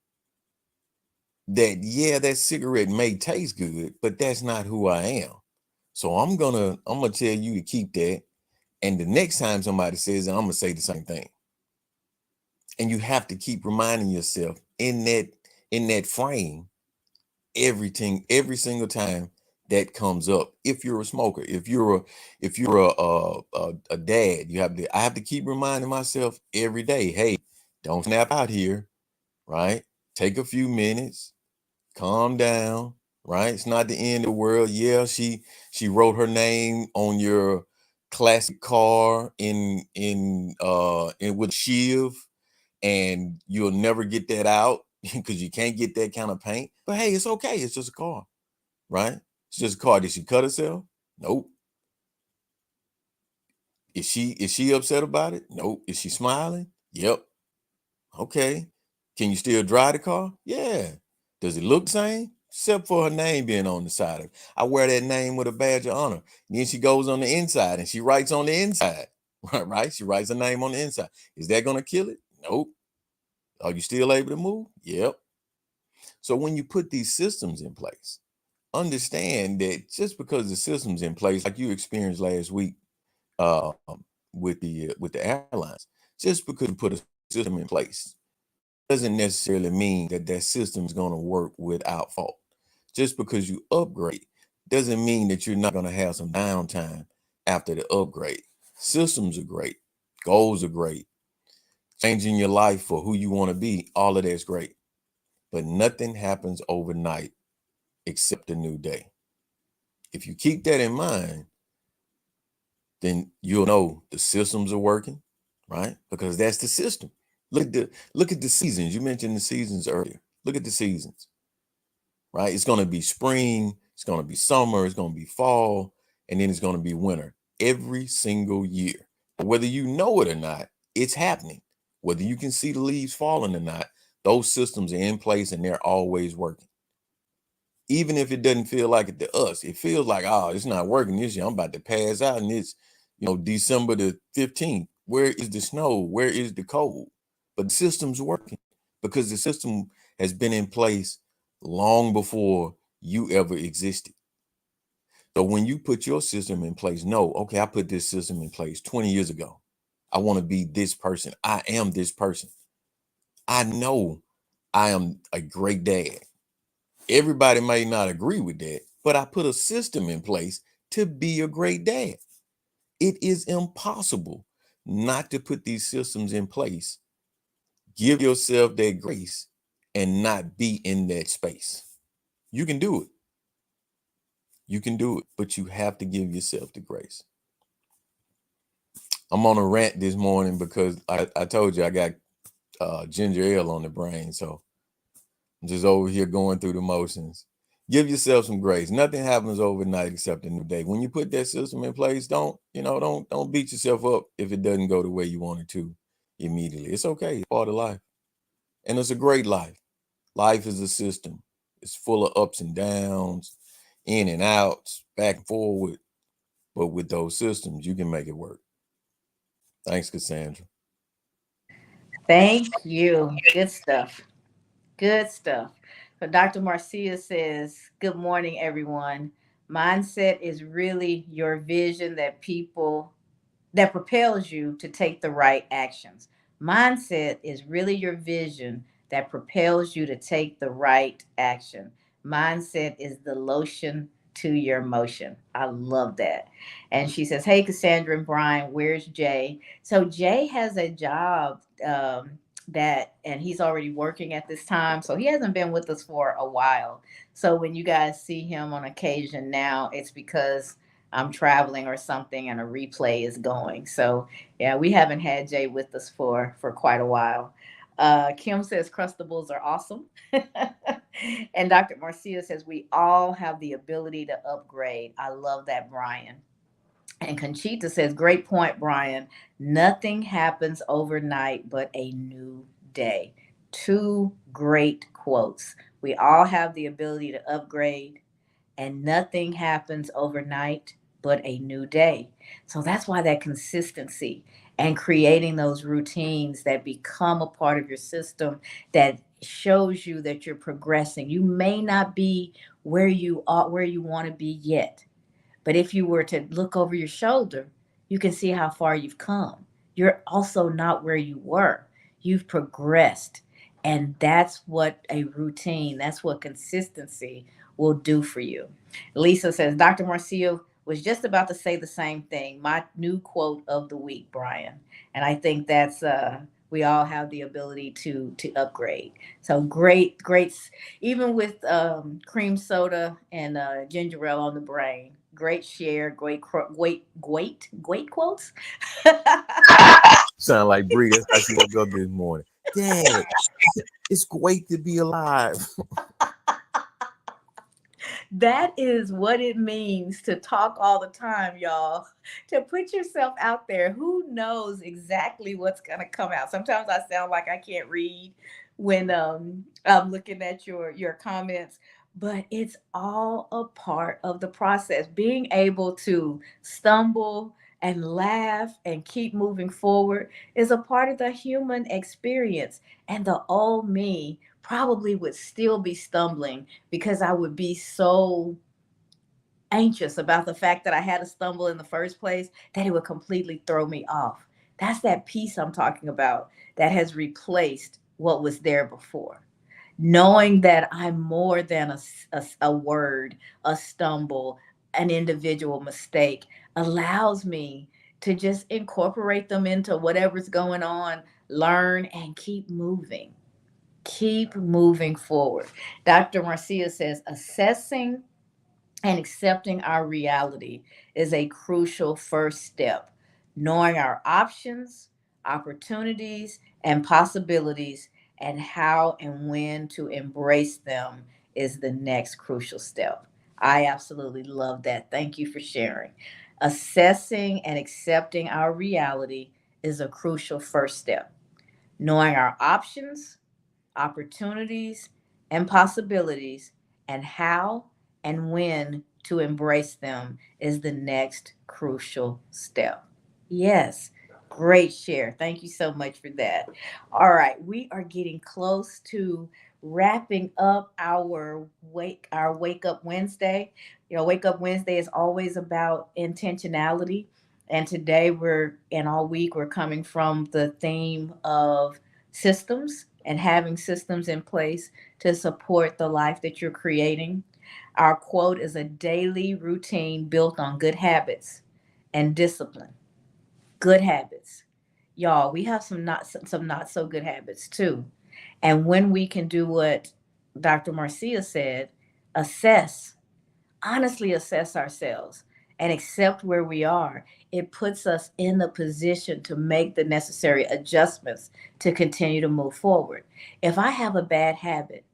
S2: that, yeah, that cigarette may taste good, but that's not who I am. So I'm gonna tell you to keep that. And the next time somebody says it, I'm gonna say the same thing. And you have to keep reminding yourself in that frame, every single time that comes up. If you're a smoker, if you're a dad, I have to keep reminding myself every day, hey, don't snap out here, right? Take a few minutes, calm down, right? It's not the end of the world. Yeah, she wrote her name on your classic car in with Shiv, and you'll never get that out because you can't get that kind of paint. But hey, it's okay. It's just a car, right? It's just a car. Did she cut herself? Nope. Is she upset about it? Nope. Is she smiling? Yep. Okay. Can you still drive the car? Yeah. Does it look the same? Except for her name being on the side of it. I wear that name with a badge of honor. And then she goes on the inside and she writes on the inside. Right? She writes her name on the inside. Is that going to kill it? Nope. Are you still able to move? Yep. So when you put these systems in place, understand that just because the system's in place, like you experienced last week uh, with the airlines, just because you put a system in place doesn't necessarily mean that that system is going to work without fault. Just because you upgrade doesn't mean that you're not going to have some downtime after the upgrade. Systems are great, goals are great, changing your life for who you want to be, all of that's great. But nothing happens overnight except a new day. If you keep that in mind, then you'll know the systems are working, right? Because that's the system. Look at the seasons. You mentioned the seasons earlier. Look at the seasons, right? It's going to be spring, it's going to be summer, it's going to be fall, and then it's going to be winter every single year. Whether you know it or not, it's happening. Whether you can see the leaves falling or not, those systems are in place and they're always working. Even if it doesn't feel like it to us, it feels like, oh, it's not working this year. I'm about to pass out, and it's, December the 15th. Where is the snow? Where is the cold? But the system's working because the system has been in place long before you ever existed. So when you put your system in place, no, okay, I put this system in place 20 years ago. I want to be this person. I am this person. I know I am a great dad. Everybody may not agree with that, but I put a system in place to be a great dad. It is impossible not to put these systems in place. Give yourself that grace and not be in that space. You can do it. You can do it, but you have to give yourself the grace. I'm on a rant this morning because I told you I got ginger ale on the brain. So I'm just over here going through the motions. Give yourself some grace. Nothing happens overnight except a new day. When you put that system in place, don't beat yourself up if it doesn't go the way you want it to immediately. It's okay. It's part of life. And it's a great life. Life is a system. It's full of ups and downs, in and outs, back and forward. But with those systems, you can make it work. Thanks, Cassandra.
S1: Thank you. Good stuff. Good stuff. So Dr. Marcia says, good morning, everyone. Mindset is really your vision that propels you to take the right actions. Mindset is really your vision that propels you to take the right action. Mindset is the lotion to your motion. I love that. And she says, hey, Cassandra and Brian, where's Jay? So Jay has a job and he's already working at this time. So he hasn't been with us for a while. So when you guys see him on occasion now, it's because I'm traveling or something and a replay is going. So yeah, we haven't had Jay with us for quite a while. Kim says crustables are awesome. And Dr. Marcia says we all have the ability to upgrade. I love that, Brian. And Conchita says, great point, Brian. Nothing happens overnight but a new day. Two great quotes. We all have the ability to upgrade, and nothing happens overnight but a new day. So that's why that consistency and creating those routines that become a part of your system that shows you that you're progressing. You may not be where you want to be yet, but if you were to look over your shoulder, you can see how far you've come. You're also not where you were. You've progressed. And that's what a routine, that's what consistency will do for you. Lisa says, Dr. Marcio was just about to say the same thing. My new quote of the week, Brian. And I think that's we all have the ability to upgrade. So great, even with cream soda and ginger ale on the brain. Great share, great quotes.
S2: Sound like Bree. That's how she woke up this morning. Dad, it's great to be alive.
S1: That is what it means to talk all the time, y'all. To put yourself out there. Who knows exactly what's going to come out? Sometimes I sound like I can't read, when I'm looking at your comments, but it's all a part of the process. Being able to stumble and laugh and keep moving forward is a part of the human experience. And the old me probably would still be stumbling because I would be so anxious about the fact that I had to stumble in the first place that it would completely throw me off. That's that piece I'm talking about that has replaced what was there before. Knowing that I'm more than a word, a stumble, an individual mistake allows me to just incorporate them into whatever's going on, learn, and keep moving. Keep moving forward. Dr. Marcia says assessing and accepting our reality is a crucial first step. Knowing our options, opportunities, and possibilities, and how and when to embrace them is the next crucial step. I absolutely love that. Thank you for sharing. Assessing and accepting our reality is a crucial first step. Knowing our options, opportunities, and possibilities, and how and when to embrace them is the next crucial step. Yes, great share. Thank you so much for that. All right, we are getting close to wrapping up our wake up Wednesday. Wake up Wednesday is always about intentionality. And today and all week we're coming from the theme of systems and having systems in place to support the life that you're creating. Our quote is a daily routine built on good habits and discipline. Good habits. Y'all, we have some not so good habits too. And when we can do what Dr. Marcia said, assess, honestly assess ourselves and accept where we are, it puts us in the position to make the necessary adjustments to continue to move forward. If I have a bad habit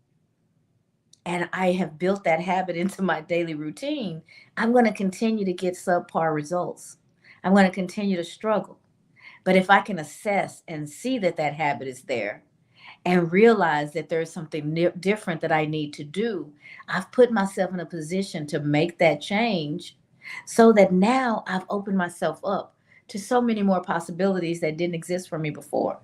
S1: and I have built that habit into my daily routine, I'm going to continue to get subpar results. I'm going to continue to struggle. But if I can assess and see that that habit is there, and realize that there's something different that I need to do, I've put myself in a position to make that change so that now I've opened myself up to so many more possibilities that didn't exist for me before.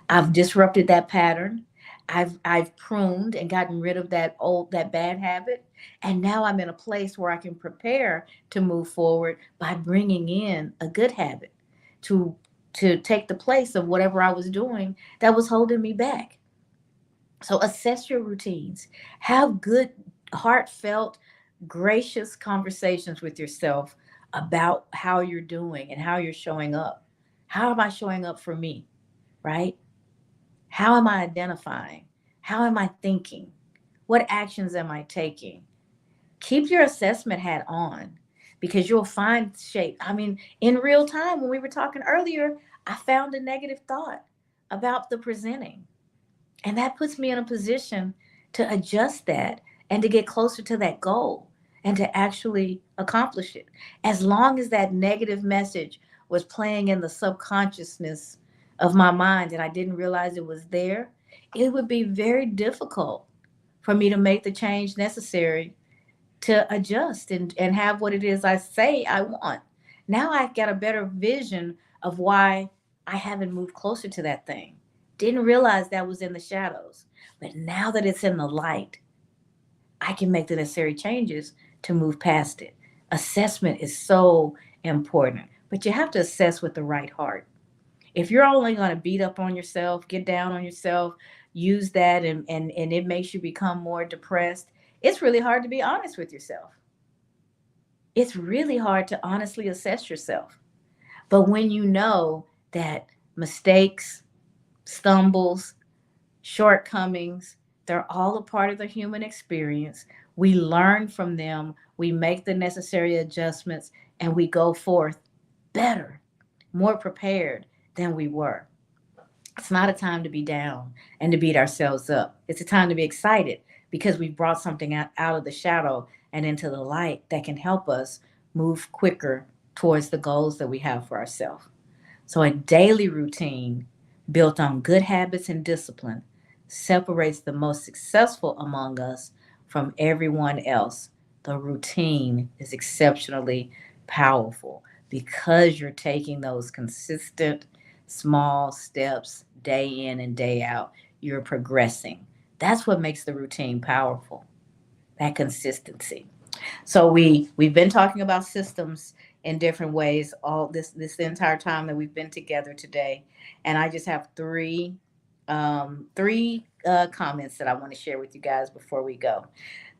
S1: I've disrupted that pattern. I've pruned and gotten rid of that bad habit, and now I'm in a place where I can prepare to move forward by bringing in a good habit to to take the place of whatever I was doing that was holding me back. So assess your routines. Have good, heartfelt, gracious conversations with yourself about how you're doing and how you're showing up. How am I showing up for me, right? How am I identifying? How am I thinking? What actions am I taking? Keep your assessment hat on because you'll find shape. I mean, in real time, when we were talking earlier, I found a negative thought about the presenting. And that puts me in a position to adjust that and to get closer to that goal and to actually accomplish it. As long as that negative message was playing in the subconsciousness of my mind and I didn't realize it was there, it would be very difficult for me to make the change necessary to adjust and have what it is I say I want. Now I've got a better vision of why I haven't moved closer to that thing. Didn't realize that was in the shadows. But now that it's in the light, I can make the necessary changes to move past it. Assessment is so important, but you have to assess with the right heart. If you're only going to beat up on yourself, get down on yourself, use that and it makes you become more depressed, it's really hard to be honest with yourself. It's really hard to honestly assess yourself. But when you know that mistakes, stumbles, shortcomings, they're all a part of the human experience. We learn from them, we make the necessary adjustments, and we go forth better, more prepared than we were. It's not a time to be down and to beat ourselves up. It's a time to be excited because we've brought something out of the shadow and into the light that can help us move quicker towards the goals that we have for ourselves. So, a daily routine built on good habits and discipline separates the most successful among us from everyone else. The routine is exceptionally powerful because you're taking those consistent small steps day in and day out. You're progressing. That's what makes the routine powerful, that consistency. So we've been talking about systems in different ways all this entire time that we've been together today, and I just have three comments that I want to share with you guys before we go.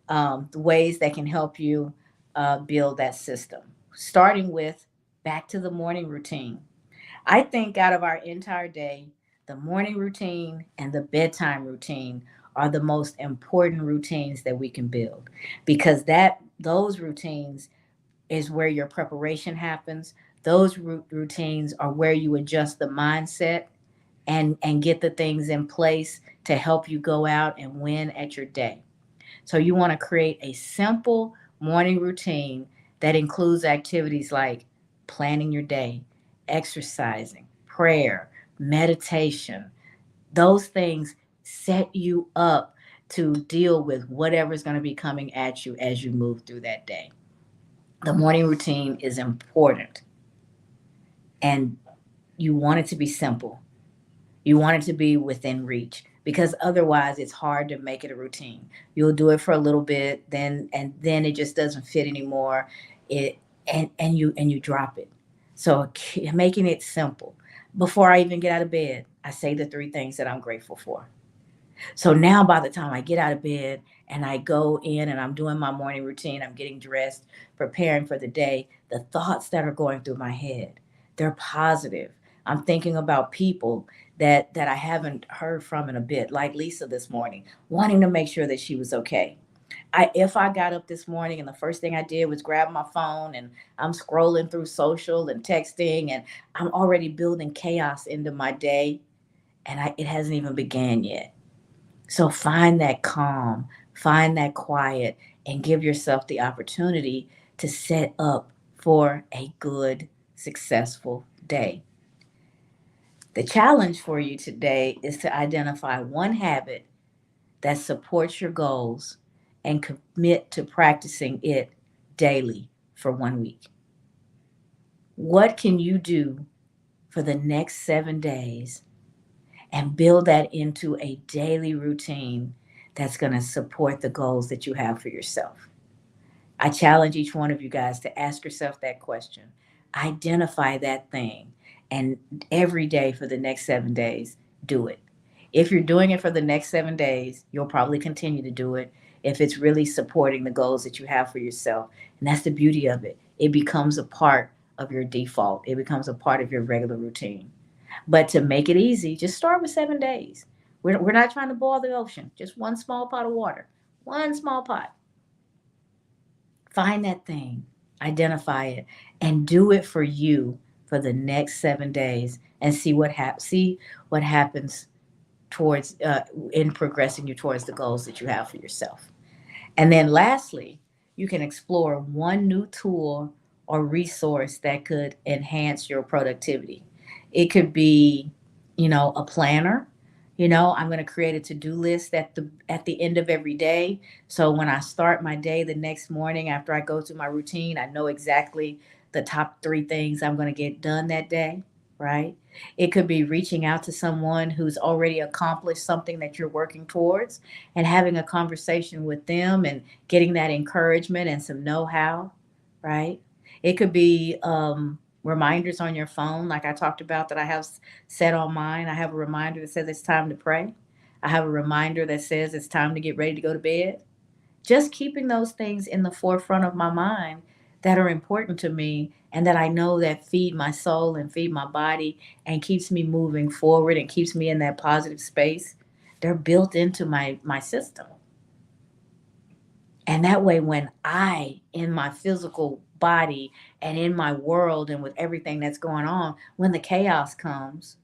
S1: The ways that can help you build that system, starting with back to the morning routine. I think out of our entire day, the morning routine and the bedtime routine are the most important routines that we can build because that those routines is where your preparation happens. Those routines are where you adjust the mindset and get the things in place to help you go out and win at your day. So you want to create a simple morning routine that includes activities like planning your day, exercising, prayer, meditation. Those things set you up to deal with whatever's going to be coming at you as you move through that day. The morning routine is important and you want it to be simple. You want it to be within reach because otherwise it's hard to make it a routine. You'll do it for a little bit, then it just doesn't fit anymore. It and you drop it. So making it simple. Before I even get out of bed, I say the three things that I'm grateful for. So now by the time I get out of bed and I go in and I'm doing my morning routine, I'm getting dressed, preparing for the day, the thoughts that are going through my head, they're positive. I'm thinking about people that I haven't heard from in a bit, like Lisa this morning, wanting to make sure that she was okay. If I got up this morning and the first thing I did was grab my phone and I'm scrolling through social and texting and I'm already building chaos into my day and it hasn't even began yet. So find that calm, find that quiet, and give yourself the opportunity to set up for a good, successful day. The challenge for you today is to identify one habit that supports your goals and commit to practicing it daily for 1 week. What can you do for the next 7 days and build that into a daily routine that's going to support the goals that you have for yourself? I challenge each one of you guys to ask yourself that question. Identify that thing, and every day for the next 7 days, do it. If you're doing it for the next 7 days, you'll probably continue to do it if it's really supporting the goals that you have for yourself. And that's the beauty of it. It becomes a part of your default, it becomes a part of your regular routine. But to make it easy, just start with 7 days. We're not trying to boil the ocean, just one small pot of water, one small pot. Find that thing, identify it, and do it for you for the next 7 days and see what happens towards in progressing you towards the goals that you have for yourself. And then lastly, you can explore one new tool or resource that could enhance your productivity. It could be, a planner. I'm going to create a to-do list at the end of every day. So when I start my day the next morning after I go through my routine, I know exactly the top three things I'm going to get done that day, right? It could be reaching out to someone who's already accomplished something that you're working towards and having a conversation with them and getting that encouragement and some know-how, right? It could be reminders on your phone, like I talked about, that I have set on mine. I have a reminder that says it's time to pray. I have a reminder that says it's time to get ready to go to bed. Just keeping those things in the forefront of my mind that are important to me and that I know that feed my soul and feed my body and keeps me moving forward and keeps me in that positive space. They're built into my system. And that way, when I, in my physical body and in my world and with everything that's going on, when the chaos comes,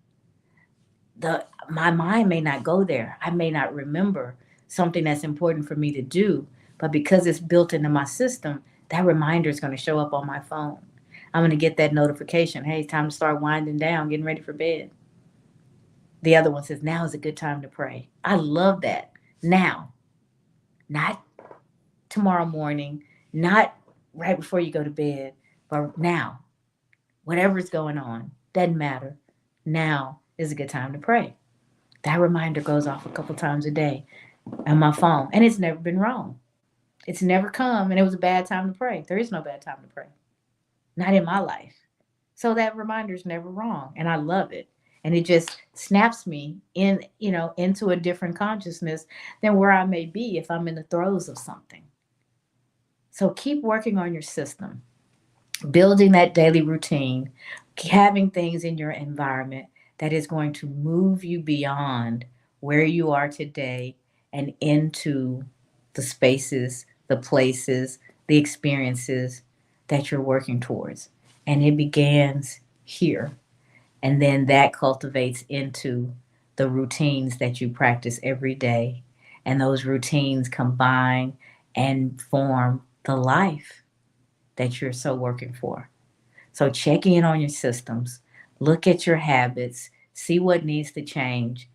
S1: my mind may not go there. I may not remember something that's important for me to do, but because it's built into my system, that reminder is going to show up on my phone. I'm going to get that notification. Hey, it's time to start winding down, getting ready for bed. The other one says, now is a good time to pray. I love that. Now, not tomorrow morning, not right before you go to bed, but now, whatever's going on, doesn't matter. Now is a good time to pray. That reminder goes off a couple times a day on my phone, and it's never been wrong. It's never come, and it was a bad time to pray. There is no bad time to pray, not in my life. So that reminder's never wrong, and I love it. And it just snaps me in, into a different consciousness than where I may be if I'm in the throes of something. So keep working on your system, building that daily routine, having things in your environment that is going to move you beyond where you are today and into the spaces, the places, the experiences that you're working towards. And it begins here. And then that cultivates into the routines that you practice every day. And those routines combine and form the life that you're so working for. So check in on your systems, look at your habits, see what needs to change,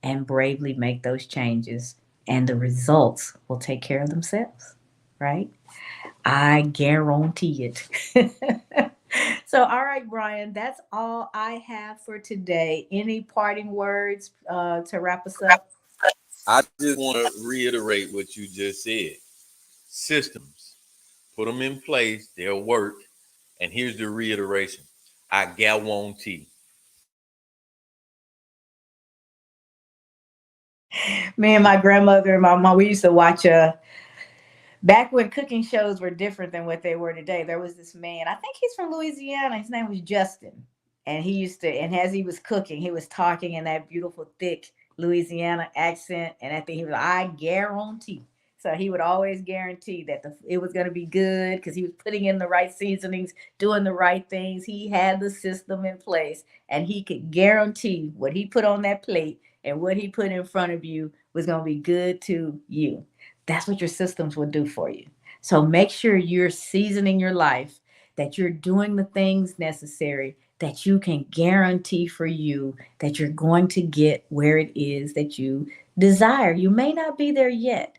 S1: and bravely make those changes. And the results will take care of themselves, right? I guarantee it. So, all right, Brian, that's all I have for today. Any parting words to wrap us up?
S2: I just want to reiterate what you just said. Systems, put them in place, they'll work. And here's the reiteration. I guarantee.
S1: Me and my grandmother and my mom, we used to watch back when cooking shows were different than what they were today. There was this man, I think he's from Louisiana. His name was Justin. And he used to, and as he was cooking, he was talking in that beautiful, thick Louisiana accent. And I think he was, I guarantee. So he would always guarantee that it was going to be good because he was putting in the right seasonings, doing the right things. He had the system in place, and he could guarantee what he put on that plate and what he put in front of you was going to be good to you. That's what your systems will do for you. So make sure you're seasoning your life, that you're doing the things necessary, that you can guarantee for you that you're going to get where it is that you desire. You may not be there yet,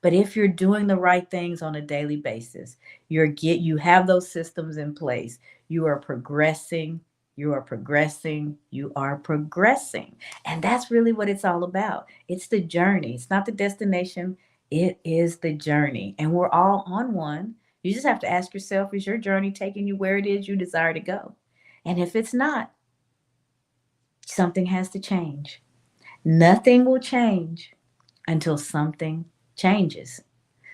S1: but if you're doing the right things on a daily basis, you have those systems in place. You are progressing, you are progressing, you are progressing. And that's really what it's all about. It's the journey. It's not the destination. It is the journey. And we're all on one. You just have to ask yourself, is your journey taking you where it is you desire to go? And if it's not, something has to change. Nothing will change until something changes.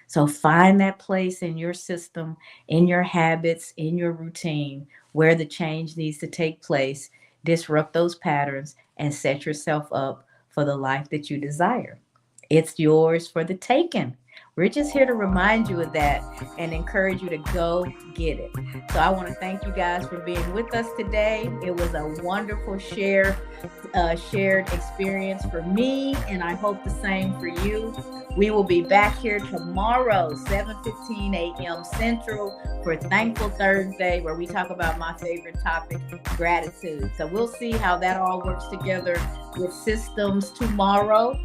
S1: So find that place in your system, in your habits, in your routine where the change needs to take place, disrupt those patterns, and set yourself up for the life that you desire. It's yours for the taking. We're just here to remind you of that and encourage you to go get it. So I want to thank you guys for being with us today. It was a wonderful shared experience for me, and I hope the same for you. We will be back here tomorrow, 7:15 a.m. Central, for Thankful Thursday, where we talk about my favorite topic, gratitude. So we'll see how that all works together with systems tomorrow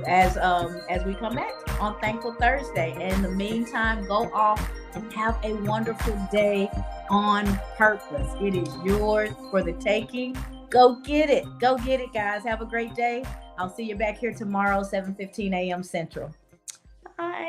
S1: as we come back on Thankful Thursday. And in the meantime, go off and have a wonderful day on purpose. It is yours for the taking. Go get it. Go get it, guys. Have a great day. I'll see you back here tomorrow, 7:15 a.m. Central. Bye.